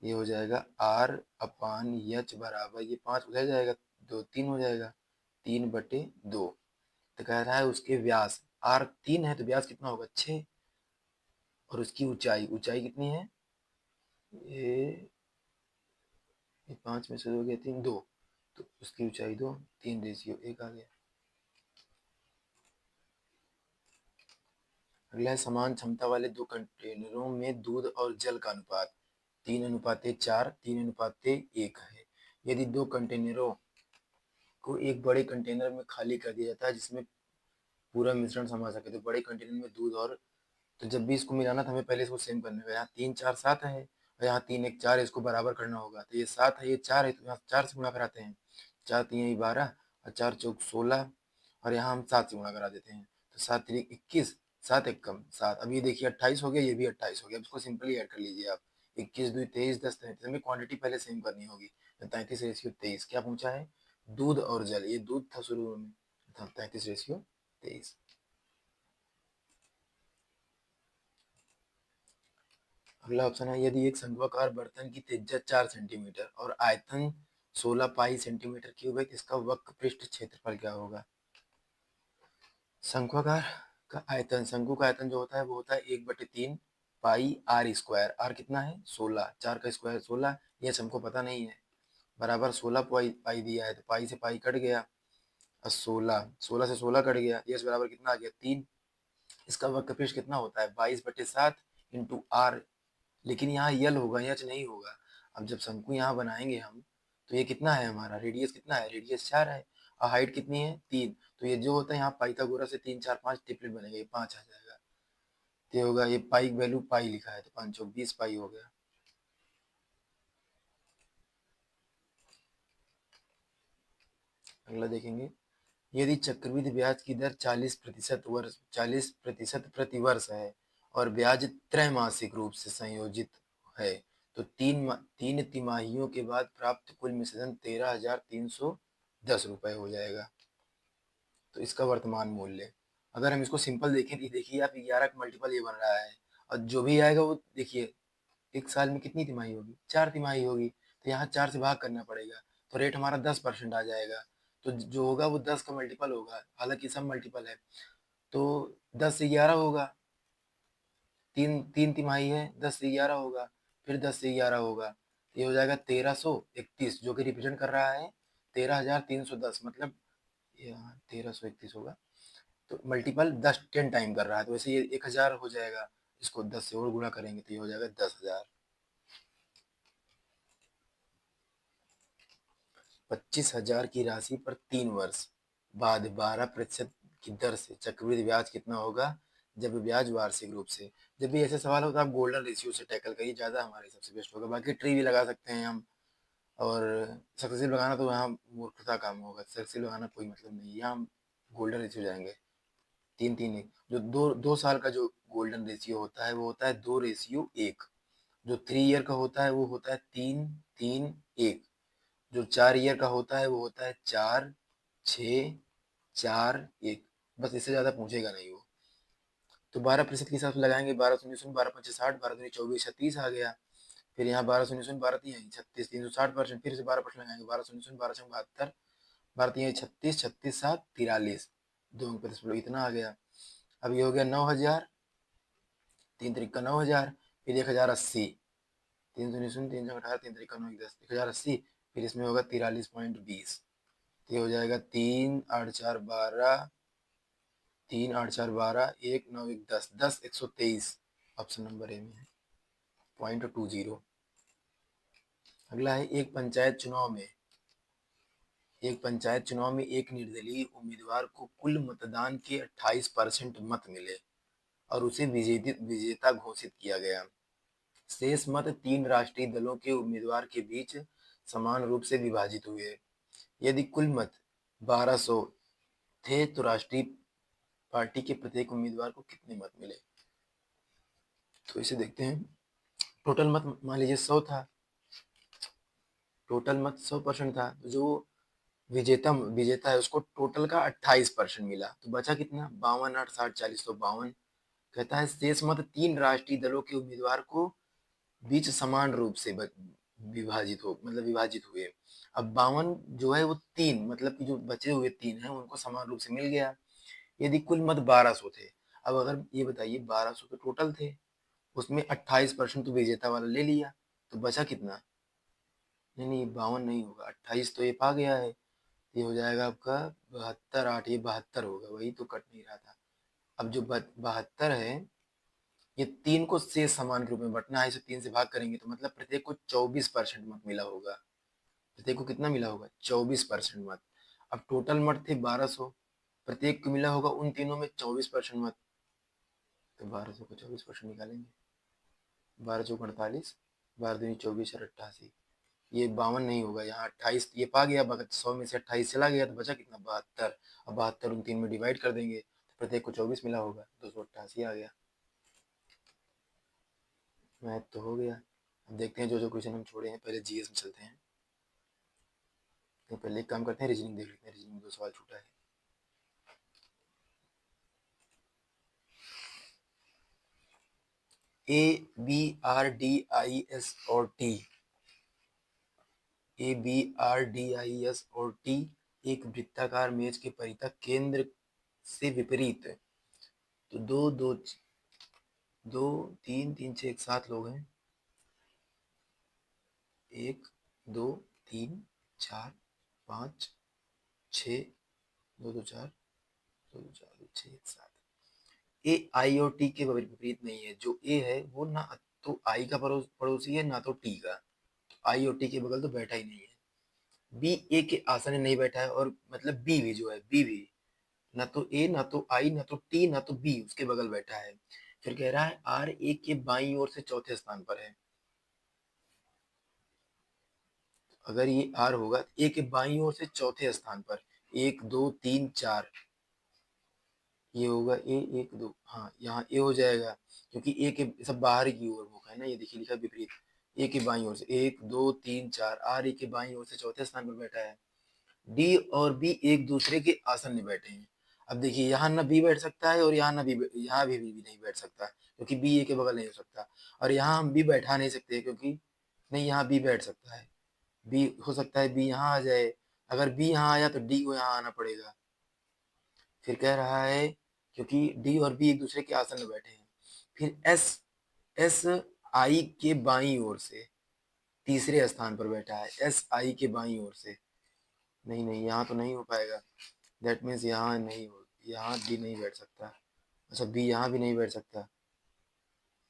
A: ये हो जाएगा r/h बराबर, ये 5 उधर जाएगा, 2 3 हो जाएगा, 3/2। तो कह रहा है उसके व्यास, r 3 है तो व्यास कितना होगा? 6। और उसकी ऊंचाई, ऊंचाई कितनी है? ये 5 में से 2 गया 3, 2, तो उसकी ऊंचाई 2, 3:1 आ गया। अगला है, समान क्षमता वाले 2 कंटेनरों में दूध और जल का अनुपात 3:4 3:1 है। यदि 2 कंटेनरों को एक बड़े कंटेनर में खाली कर दिया जाता है जिसमें पूरा मिश्रण समा सके, तो बड़े कंटेनर में दूध और, तो जब भी इसको मिलाना था हमें पहले इसको सेम करने का, यहाँ 3 4 7 है और यहाँ 3 1 4 है, इसको बराबर करना होगा। तो ये 7 है, ये 4 है, तो यहाँ 4 से गुणा कराते हैं, 4 3 12 और 4 चौक 16, और यहाँ हम 7 से गुणा करा देते हैं, तो 7 3 21, 7 1 कम 7। अब ये देखिए 28 हो गया, ये भी 28 हो गया। अब इसको सिंपली ऐड कर लीजिए आप, 21 2 23 10 33, हमें क्वांटिटी पहले सेम करनी होगी। 33:23 क्या पूछा है? दूध और जल, ये दूध था शुरू में, 33:23। अगला ऑप्शन है, यदि एक शंक्वाकार बर्तन की त्रिज्या 4 सेंटीमीटर और आयतन 16 पाई सेंटीमीटर क्यूब है, इसका वक्र पृष्ठ क्षेत्रफल क्या होगा? शंक्वाकार का आयतन, शंकु का आयतन जो होता है वो होता है 1/3 पाई r²। r कितना है? 16, 4 का स्क्वायर 16, ये हमको पता नहीं है, बराबर 16 पाई दिया है, तो पाई से पाई कट गया, और 16, 16 से 16 कट गया, ये बराबर कितना आ गया? 3। इसका वक्र पृष्ठ कितना होता है? 22/7 इंटू r, लेकिन यहाँ यल होगा, यच नहीं होगा। अब जब शंकु यहाँ बनाएंगे हम, तो ये कितना है हमारा? रेडियस कितना है? रेडियस 4 है, और हाइट कितनी है? 3। तो ये जो होता है यहाँ पाइथागोरस से 3 4 5 ट्रिपलेट बनेगा, ये 5 आ जाएगा, तो ये होगा, ये पाई वैल्यू पाई लिखा है, तो 5 चौक 20 पाई हो गया। अगला देखेंगे, यदि चक्रवृद्धि ब्याज की दर 40% प्रति वर्ष है और ब्याज त्रैमासिक रूप से संयोजित है, तो तीन तिमाहियों के बाद प्राप्त कुल मिश्रण 13,310 रुपए हो जाएगा। तो इसका वर्तमान मूल्य, अगर हम इसको सिंपल देखें तो देखिए आप 11 का मल्टीपल ये बन रहा है, और जो भी आएगा वो देखिए, एक साल में कितनी तिमाही होगी? 4 तिमाही होगी, तो यहाँ 4 से भाग करना पड़ेगा, तो रेट हमारा 10% आ जाएगा। तो जो होगा वो 10 का मल्टीपल होगा, हालांकि सब मल्टीपल है, तो 10 से 11 होगा, तीन तीन तिमाही है, 10 से 11 होगा, फिर 10 से 11 होगा, तो ये हो जाएगा 1331, जो कि रिप्रेजेंट कर रहा है 13,310, मतलब यहाँ 1331 होगा, तो मल्टीपल 10 टाइम कर रहा है, तो वैसे ये 1000 हो जाएगा, इसको 10 से और गुणा करेंगे तो ये हो जाएगा 10,000। 25,000 की राशि पर 3 वर्ष बाद 12% की दर से चक्रवृद्धि ब्याज कितना होगा जब ब्याज वार्षिक रूप से? जब भी ऐसे सवाल हो तो आप गोल्डन रेशियो से टैकल करिए, ज़्यादा हमारे हिसाब से बेस्ट होगा। बाकी ट्री भी लगा सकते हैं हम, और सक्सेसिव लगाना तो यहाँ मूर्खता काम होगा, सक्सेसिव लगाना कोई मतलब नहीं है, यहाँ हम गोल्डन रेशियो जाएंगे, 3 3 1। जो 2 साल का जो गोल्डन रेशियो होता है वो होता है 2:1। जो 3 ईयर का होता है वो होता है 3 3 1। जो 4 ईयर का होता है वो होता है 4 6 4 1। बस इससे ज्यादा पूछेगा नहीं वो। तो 12% के हिसाब से लगाएंगे, 12 शून्य शून्य 12 5 60, 12 दूनी 24 36 आ गया। फिर यहाँ 12 शून्य शून्य 12 3 36, 360%, फिर से 12% लगाएंगे, 12 शून्य शून्य 12 6 72, 12 3 36, 36 7 43, 2 अंक प्रतिशत इतना आ गया। अब ये हो गया 9,000, तीन तरीका 9,000, फिर 1,080, 3 शून्य 3 अठारह 3 तरीका 9 10, 1,080, फिर इसमें होगा 43.20, ये हो जाएगा 3 8 4 12, 3 8 4 12, 1 9 1 10, 10 123, ऑप्शन नंबर ए में है, 0.20। अगला है एक पंचायत चुनाव में एक निर्दलीय उम्मीदवार को कुल मतदान के 28% मत मिले और उसे विजेता घोषित किया गया। शेष मत तीन राष्ट्रीय दलों के उम्मीदवार के बीच समान रूप से विभाजित हुए। यदि कुल मत 1200 थे तो राष्ट्रीय पार्टी के प्रत्येक उम्मीदवार को कितने मत मिले। तो इसे देखते हैं। टोटल मत मान लीजिए 100 था, टोटल मत 100% था, तो जो विजेता है उसको टोटल का 28% मिला, तो बचा कितना 52 8 60 40 तो 52। कहता है शेष मत तीन राष्ट्रीय दलों के उम्मीदवार को बीच समान रूप से विभाजित हुए। अब 52 जो है वो तीन, मतलब कि जो बचे हुए तीन हैं उनको समान रूप से मिल गया। यदि कुल मत 1200 थे, अब अगर ये बताइए 1200 तो टोटल थे, उसमें 28% तो विजेता वाला ले लिया, तो बचा कितना, नहीं नहीं 52 नहीं होगा, 28 तो ये पा गया है, ये हो जाएगा आपका 72 8, ये 72 होगा, वही तो कट नहीं रहा था। अब जो 72 है, ये तीन को से समान रूप में बंटना है, इसे तीन से भाग करेंगे तो मतलब प्रत्येक को 24% मत मिला होगा। प्रत्येक को कितना मिला होगा 24% मत। अब टोटल मत थे 1200, प्रत्येक को मिला होगा उन तीनों में 24% मत, तो 1200 को 24% निकालेंगे, 12 × 4 = 48, 12 दूनी 24 और 88, ये 52 नहीं होगा, यहाँ 28 ये पा गया, 100 में से 28 चला गया तो बचा कितना 72। अब 72 उन तीन में डिवाइड कर देंगे तो प्रत्येक को 24 मिला होगा, 288 आ गया। मैथ तो हो गया। अब देखते हैं जो जो क्वेश्चन हम छोड़े हैं, पहले जीएस में चलते हैं। तो पहले एक काम करते हैं, रीजनिंग देख लेते हैं, रीजनिंग में 2 सवाल छूटा है। A B R D I S और T, A B R D I S और टी एक वृत्ताकार मेज के परितः केंद्र से विपरीत, तो दो दो दो तीन तीन छः 7 लोग हैं, 1 2 3 4 5 6, 2 2 4 2 2 4 2 6 7। ए आई और टी के विपरीत नहीं है, जो ए है वो ना तो आई का पड़ोसी है ना तो टी का, आई और टी के बगल तो बैठा ही नहीं है। बी ए के आसन्न नहीं बैठा है, और मतलब बी भी जो है, बी भी ना तो ए ना तो आई ना तो टी ना तो बी उसके बगल बैठा है। फिर कह रहा है आर ए के बाईं ओर से चौथे स्थान पर है। अगर ये आर होगा ए के बाईं ओर से चौथे स्थान पर, 1 2 3 4, ये होगा ए 1 2, हाँ यहाँ ए हो जाएगा, क्योंकि ए के सब बाहर की ओर होगा है ना, ये देखिए लिखा विपरीत, ए के बाईं ओर से 1 2 3 4, आर ए के बाईं ओर से चौथे स्थान पर बैठा है। डी और बी एक दूसरे के आसन्न में बैठे हैं। अब देखिए यहाँ ना बी बैठ सकता है और यहाँ ना बी, यहाँ भी नहीं बैठ सकता, क्योंकि बी ए के बगल नहीं हो सकता, और यहाँ हम बी बैठा नहीं सकते क्योंकि, नहीं यहाँ बी बैठ सकता है, बी हो सकता है बी यहाँ आ जाए, अगर बी यहाँ आया तो डी को यहाँ आना पड़ेगा। फिर कह रहा है क्योंकि डी और बी एक दूसरे के आसन में बैठे हैं। फिर एस, एस आई के बाईं ओर से तीसरे स्थान पर बैठा है, एस आई के बाईं ओर से, नहीं नहीं यहाँ तो नहीं हो पाएगा, दैट मीन्स यहाँ नहीं हो, यहाँ डी नहीं बैठ सकता, अच्छा बी यहाँ भी नहीं बैठ सकता।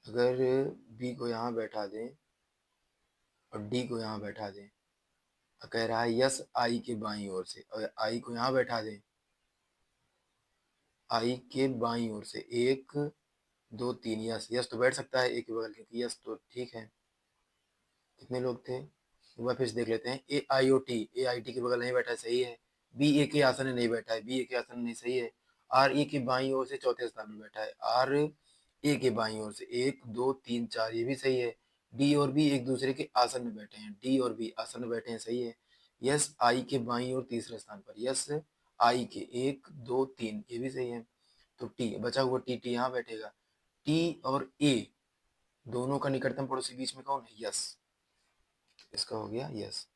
A: अगर बी को यहाँ बैठा दें और डी को यहाँ बैठा दें, कह रहा है यस आई के बाईं ओर से, अगर आई को यहाँ बैठा दें, आई के बाईं ओर से 1 2 3, यस यस तो बैठ सकता है ए के बगल, क्योंकि यस तो ठीक है। कितने लोग थे एक बार फिर से देख लेते हैं। ए आई O T, A I T के बगल नहीं बैठा है, सही है। बी ए के आसन में नहीं बैठा है, बी ए के आसन में नहीं, सही है। आर ए के बाईं ओर से चौथे स्थान में बैठा है, आर ए के बाईं ओर से 1 2 3 4, ये भी सही है। डी और बी एक दूसरे के आसन में बैठे हैं, डी और बी आसन में बैठे हैं, सही है। यस आई के बाईं ओर तीसरे स्थान पर, यस आई के 1 2 3, ये भी सही है। तो टी बचा हुआ, टी टी यहाँ बैठेगा। टी और ए दोनों का निकटतम पड़ोसी बीच में कौन है, यस, इसका हो गया यस।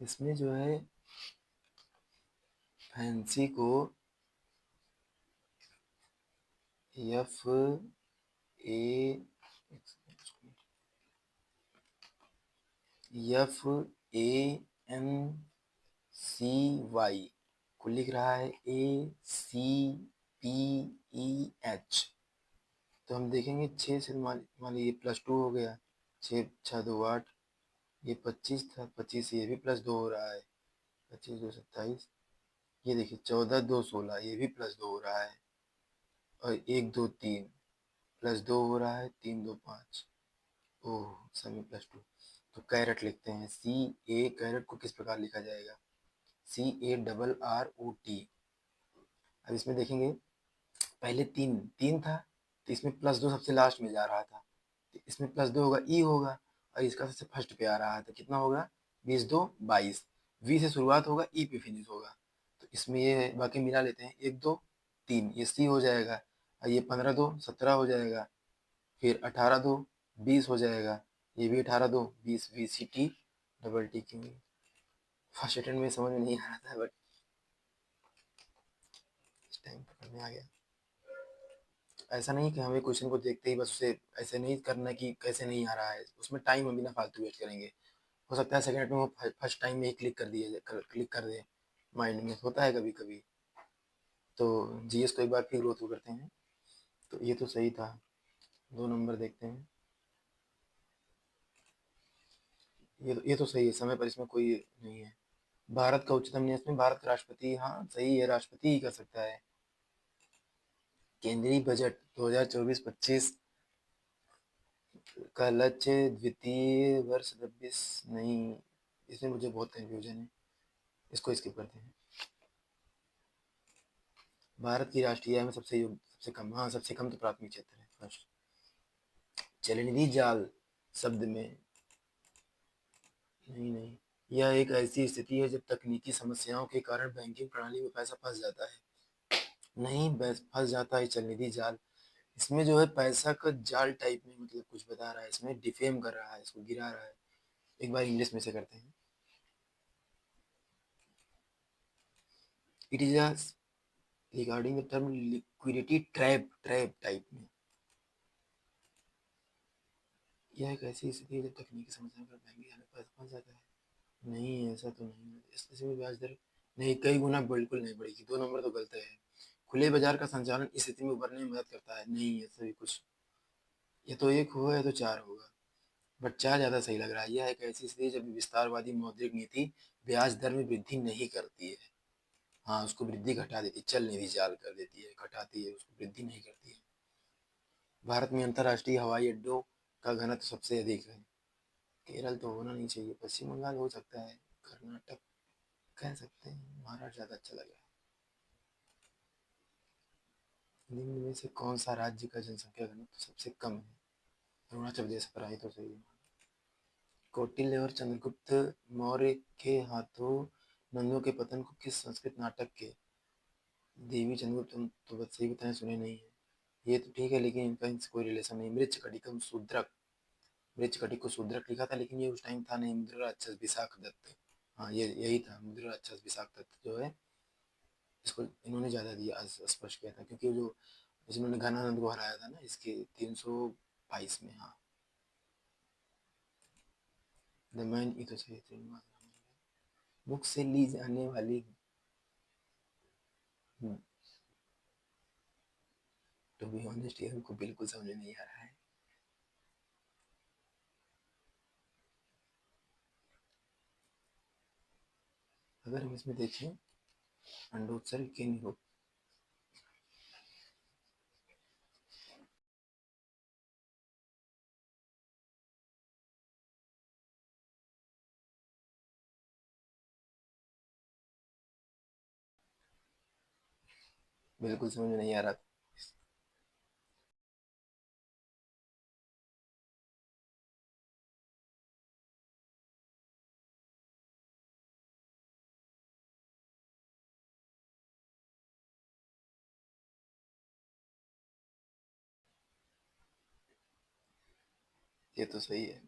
A: इसमें जो है फैंसी को F A F A N C Y को लिख रहा है ए सी पी ई एच। तो हम देखेंगे 6 से मान लीजिए +2 हो गया, 6 6 2 8, ये 25 था, 25 ये भी +2 हो रहा है, 25 2 27, ये देखिए 14 2 16 ये भी +2 हो रहा है, और 1 2 3 +2 हो रहा है, 3 2 5, ओह सभी +2। तो कैरेट लिखते हैं, C A कैरेट को किस प्रकार लिखा जाएगा, CARROT। अब इसमें देखेंगे पहले 3 था, तो इसमें +2 सबसे लास्ट में जा रहा था, तो इसमें +2 होगा, ई होगा, और इसका सबसे फर्स्ट पे आ रहा है, तो कितना होगा, 20 2 22, वी से शुरुआत होगा, ई पे फिनिश होगा। तो इसमें ये बाकी मिला लेते हैं, 1 2 3 ये सी हो जाएगा, और ये 15 2 17 हो जाएगा, फिर 18 2 20 हो जाएगा, ये भी 18 2 20, VCT डबल टी क्यों, फर्स्ट अटेम्प्ट में समझ में नहीं आ रहा था, बट इस टाइम पकड़ में आ गया। ऐसा नहीं कि हमें क्वेश्चन को देखते ही बस उसे ऐसे नहीं करना कि कैसे नहीं आ रहा है, उसमें टाइम हम बिना फालतू वेस्ट करेंगे। हो सकता है सेकंड में वो फर्स्ट टाइम में ही क्लिक कर दे, माइंड में होता है कभी कभी। तो जीएस को एक बार फिर गो थ्रू करते हैं। तो ये तो सही था, 2 नंबर देखते हैं, ये तो सही है, समय पर इसमें कोई नहीं है। भारत का उच्चतम न्यायालय में भारत का राष्ट्रपति, हाँ सही है, राष्ट्रपति ही कर सकता है। केंद्रीय बजट 2024-25 का लक्ष्य द्वितीय वर्ष 26 नहीं, इसमें मुझे बहुत कंफ्यूजन है, इसको स्किप करते हैं। भारत की राष्ट्रीय आय में सबसे कम, हाँ सबसे कम तो प्राथमिक क्षेत्र है फर्स्ट। चलनिधि जाल शब्द में, नहीं, यह एक ऐसी स्थिति है जब तकनीकी समस्याओं के कारण बैंकिंग प्रणाली में पैसा फंस जाता है, नहीं फंस जाता है चलनिधि जाल। इसमें जो है पैसा का जाल टाइप में, मतलब कुछ बता रहा है, इसमें डिफेम कर रहा है, इसको गिरा रहा है। एक बार इंग्लिश में से करते हैं, it is a regarding the term liquidity trap type में, यह एक ऐसी स्थिति है जब तकनीकी समस्याओं का बैंक में पैसा फंस जाता है, नहीं ऐसा तो नहीं है, इसमें ब्याज दर नहीं, कई गुना बिल्कुल नहीं बढ़ेगी, 2 नंबर तो गलत है। खुले बाजार का संचालन इस स्थिति में उभरने में मदद करता है, नहीं ऐसा भी कुछ, ये तो 1 होगा या तो 4 होगा, बट 4 ज़्यादा सही लग रहा है। यह एक ऐसी स्थिति जब विस्तारवादी मौद्रिक नीति ब्याज दर में वृद्धि नहीं करती है, हाँ उसको वृद्धि घटा देती है, चल निधि जाल कर देती है, घटाती है, उसको वृद्धि नहीं करती है। भारत में अंतर्राष्ट्रीय हवाई अड्डों का घनत्व सबसे अधिक है, केरल तो होना नहीं चाहिए, पश्चिम बंगाल हो सकता है, कर्नाटक कह सकते हैं, महाराष्ट्र ज़्यादा अच्छा लग रहा है। निम्न में से कौन सा राज्य का जनसंख्या घनत्व सबसे कम है, अरुणाचल प्रदेश पर आई तो सही है। कौटिल्य और चंद्रगुप्त मौर्य के हाथों नंदों के पतन को किस संस्कृत नाटक के, देवी चंद्रगुप्त, तुम तो बस सही बताएं, सुने नहीं है, ये तो ठीक है लेकिन इनका इनसे कोई रिलेशन नहीं। मृच कटिकम शूद्रक, मृच कटिक को शूद्रक लिखा था, लेकिन ये उस टाइम था नहीं, मुद्रा राक्षस विशाख दत्त, हाँ ये यही था, मुद्रा राक्षस विशाख दत्त जो है, इसको इन्होंने ज़्यादा दिया, स्पष्ट किया था, क्योंकि जो जिन्होंने घनानंद को हराया था ना, इसके 322 में, हाँ द मैन, ये तो सही थे। बुक से ली जाने वाली, टू बी ऑनेस्ट ये हमको बिल्कुल समझ में नहीं आ रहा है। अगर हम इसमें देखें अंडोत्सर्ग के निरूप, बिल्कुल समझ में नहीं आ रहा। ये तो सही है।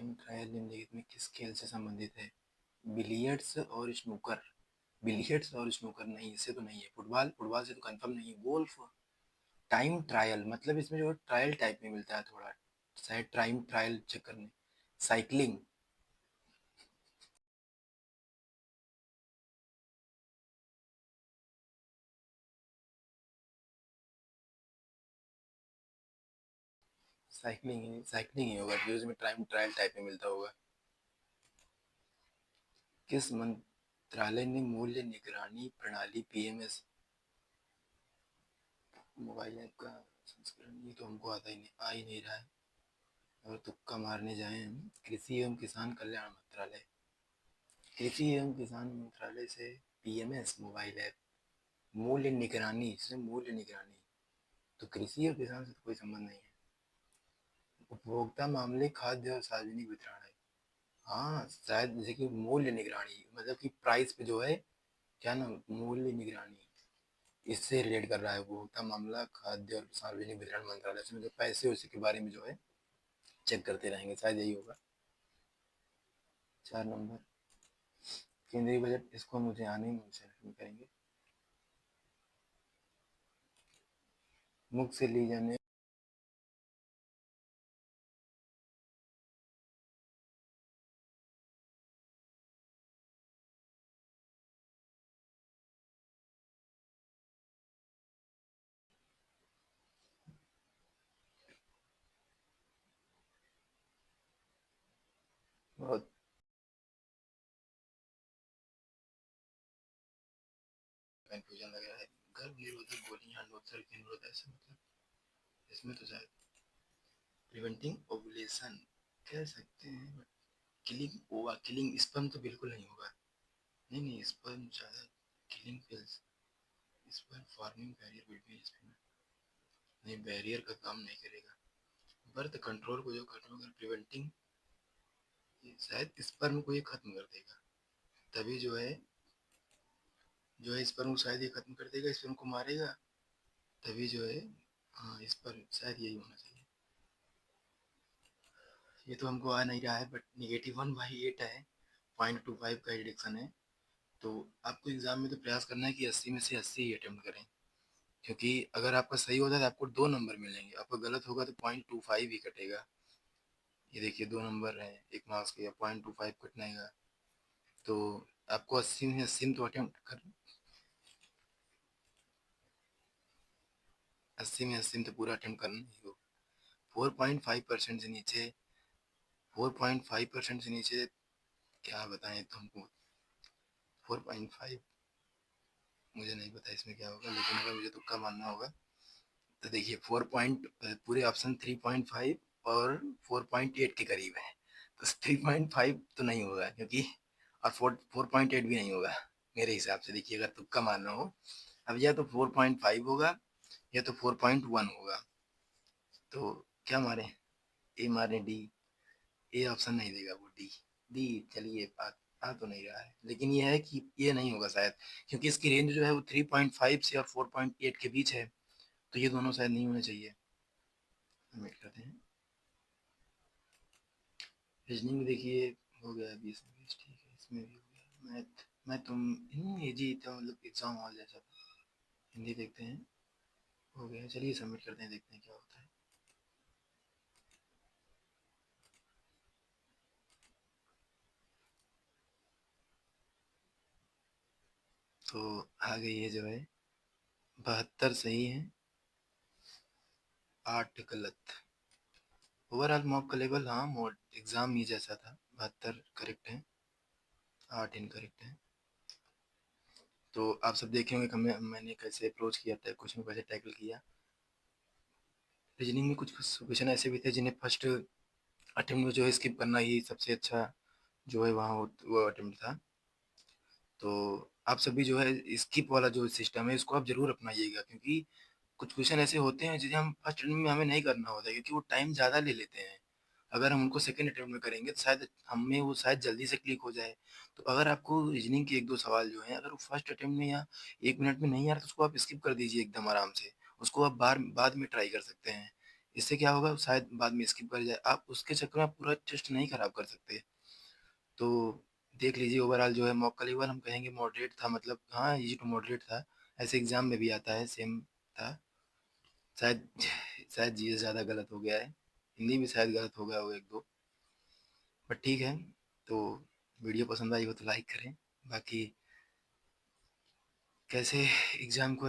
A: टाइम ट्रायल निम्नलिखित में किस खेल से संबंधित है? बिलियर्ड्स और स्नूकर। बिलियर्ड्स और स्नूकर नहीं, इससे तो नहीं है। फुटबॉल, फुटबॉल से तो कंफर्म नहीं है। गोल्फ। टाइम ट्रायल मतलब इसमें जो ट्रायल टाइप में मिलता है थोड़ा, शायद टाइम ट्रायल चेक करने। साइकिलिंग। साइकिलिंग ही होगा जो इसमें टाइम ट्रायल टाइप में मिलता होगा। किस मंत्रालय ने मूल्य निगरानी प्रणाली पीएमएस मोबाइल ऐप का संस्करण, ये तो हमको आता ही नहीं, आ ही नहीं रहा है। और तुक्का मारने जाए हम, कृषि एवं किसान कल्याण मंत्रालय। कृषि एवं किसान मंत्रालय से पीएमएस मोबाइल ऐप मूल्य निगरानी, इससे मूल्य निगरानी, तो कृषि और किसान से तो कोई संबंध नहीं है। उपभोक्ता मामले, खाद्य और सार्वजनिक वितरण है। हाँ शायद, जैसे कि मूल्य निगरानी मतलब कि प्राइस पे जो है, क्या ना, मूल्य निगरानी इससे रिलेट कर रहा है। उपभोक्ता मामला, खाद्य और सार्वजनिक वितरण मंत्रालय से मतलब पैसे उसी के बारे में जो है चेक करते रहेंगे, शायद यही होगा। 4 नंबर, केंद्रीय बजट, इसको मुझे आने में मुझसे करेंगे। मुख से ली जाने बहुत कंफ्यूजन लग रहा है। गर्भ निरोधक गोलियां, लोथर के निरोध, ऐसे मतलब इसमें तो शायद प्रिवेंटिंग ओवुलेशन कह सकते हैं। किलिंग ओवा, किलिंग स्पर्म तो बिल्कुल नहीं होगा। नहीं नहीं, स्पर्म शायद killing pills, sperm forming barrier between sperm, नहीं बैरियर का काम नहीं करेगा। बर्थ कंट्रोल को जो कंट्रोल कर, प्रिवेंटिंग, ये शायद स्पर्म को ये खत्म कर देगा, तभी जो है स्पर्म को शायद ये खत्म कर देगा, स्पर्म को मारेगा, तभी जो है। हाँ स्पर्म, शायद यही होना चाहिए। ये तो हमको आ नहीं रहा है, बट -1/8 है, 0.25 का रिडक्शन है। तो आपको एग्जाम में तो प्रयास करना है कि 80 में से 80 ही अटेम्प्ट करें, क्योंकि अगर आपका सही होता है तो आपको 2 नंबर मिलेंगे, आपका गलत होगा तो 0.25 ही कटेगा। ये देखिए 2 नंबर है, एक मार्क्स के 0.25 कटना है। तो आपको 80 में 80 तो अटेम्प्ट कर, 80 में 80 तो पूरा अटेम्प्ट करना ही होगा। 4.5% से नीचे, 4.5% से नीचे क्या बताएं तुमको। 4.5, मुझे नहीं पता इसमें क्या होगा, लेकिन अगर मुझे तुक्का मानना होगा तो देखिए पूरे ऑप्शन 3.5 और 4.8 के करीब है, तो 3.5 तो नहीं होगा, क्योंकि और 4.8 भी नहीं होगा मेरे हिसाब से। देखिए अगर तुक्का मारना हो, अब या तो 4.5 होगा या तो 4.1 होगा, तो क्या मारे, ए मारे, डी। ए ऑप्शन नहीं देगा वो, डी। डी, चलिए आ तो नहीं रहा है, लेकिन ये है कि ये नहीं होगा शायद, क्योंकि इसकी रेंज जो है वो 3.5 से और 4.8 के बीच है, तो ये दोनों शायद नहीं होने चाहिए। वेट करते हैं। रीजनिंग में देखिए हो गया 20 में 20, ठीक है, इसमें भी हो गया। मैथ, मैं तुम इजी था, मतलब एग्जाम हॉल जैसा था। हिंदी देखते हैं, हो गया, चलिए सबमिट करते हैं, देखते हैं क्या होता है। तो आगे ये जो है 72 सही है, 8 गलत। ओवरऑल मॉक का लेवल, हाँ मोड एग्जाम ही जैसा था। 72 करेक्ट है, 8 इनकरेक्ट है। तो आप सब देखे होंगे कि मैंने कैसे अप्रोच किया था, क्वेश्चन को कैसे टैकल किया। रीजनिंग में कुछ क्वेश्चन ऐसे भी थे जिन्हें फर्स्ट अटेम्प्ट में जो है स्किप करना ही सबसे अच्छा जो है वहाँ वो अटेम्प्ट था। तो आप सभी जो है स्किप वाला जो सिस्टम है इसको आप जरूर अपनाइएगा, क्योंकि कुछ क्वेश्चन ऐसे होते हैं जिन्हें हम फर्स्ट अटेम्प्ट में हमें नहीं करना होता है, क्योंकि वो टाइम ज़्यादा ले लेते हैं। अगर हम उनको सेकंड अटेम्प्ट में करेंगे तो शायद हमें वो शायद जल्दी से क्लिक हो जाए। तो अगर आपको रीजनिंग के 1-2 सवाल जो है, अगर वो फर्स्ट अटेम्प्ट में या 1 मिनट में नहीं आ रहा तो उसको आप स्किप कर दीजिए एकदम आराम से, उसको आप बार बाद में ट्राई कर सकते हैं। इससे क्या होगा, शायद बाद में स्किप कर जाए, आप उसके चक्कर में आप पूरा टेस्ट नहीं खराब कर सकते। तो देख लीजिए, ओवरऑल जो है मॉक का लेवल हम कहेंगे मॉडरेट था, मतलब हाँ इजी टू मॉडरेट था। ऐसे एग्जाम में भी आता है, सेम था। शायद शायद जीएस ज़्यादा गलत हो गया है, हिंदी भी शायद गलत हो गया हो एक दो, बट ठीक है। तो वीडियो पसंद आई हो तो लाइक करें। बाकी कैसे एग्ज़ाम को,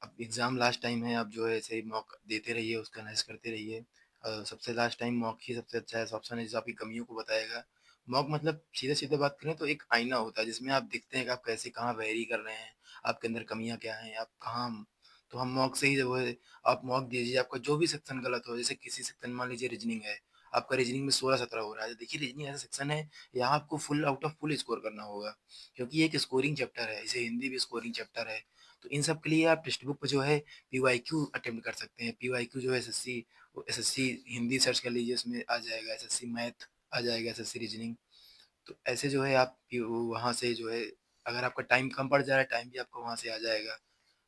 A: अब एग्ज़ाम लास्ट टाइम है, आप जो है ऐसे ही मॉक देते रहिए, उसका एनालाइज़ करते रहिए। सबसे लास्ट टाइम मॉक ही सबसे अच्छा ऐसा ऑप्शन है जो आपकी कमियों को बताएगा। मॉक मतलब सीधे-सीधे बात करें तो एक आईना होता है जिसमें आप दिखते हैं कि आप कैसे कहाँ वेरी कर रहे हैं, आपके अंदर कमियाँ क्या हैं, आप कहाँ। तो हम मॉक से ही जो है, आप मॉक दीजिए, आपका जो भी सेक्शन गलत हो, जैसे किसी सेक्शन मान लीजिए रीजनिंग है, आपका रीजनिंग में 16-17 हो रहा है, तो देखिए रीजनिंग ऐसा सेक्शन है, यहाँ आपको full out of full score करना होगा, क्योंकि ये एक स्कोरिंग चैप्टर है, इसे हिंदी भी स्कोरिंग चैप्टर है। तो इन सब के लिए आप टेक्स्ट बुक पर जो है पीवाईक्यू अटेम्प्ट कर सकते हैं। पीवाईक्यू जो है एसएससी हिंदी सर्च कर लीजिए, उसमें आ जाएगा, एसएससी मैथ आ जाएगा, एसएससी रीजनिंग। तो ऐसे जो है आप वहाँ से जो है, अगर आपका टाइम कम पड़ जा रहा है, टाइम भी आपका वहाँ से आ जाएगा।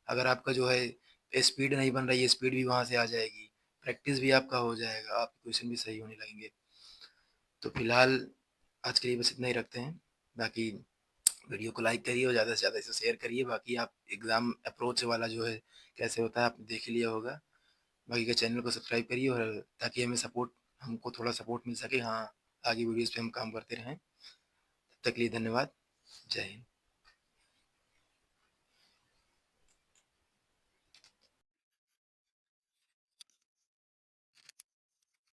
A: अगर आपका जो है स्पीड नहीं बन रही है, स्पीड भी वहाँ से आ जाएगी। प्रैक्टिस भी आपका हो जाएगा, आपके क्वेश्चन भी सही होने लगेंगे। तो फिलहाल आज के लिए बस इतना ही रखते हैं। बाकी वीडियो को लाइक करिए और ज़्यादा से ज़्यादा इसे शेयर करिए। बाकी आप एग्ज़ाम अप्रोच वाला जो है कैसे होता है आपने देख ही लिया होगा। बाकी के चैनल को सब्सक्राइब करिए, और ताकि हमें सपोर्ट, हमको थोड़ा सपोर्ट मिल सके, हाँ आगे वीडियोज़ पे हम काम करते रहें। तब तक के लिए धन्यवाद। जय हिंद।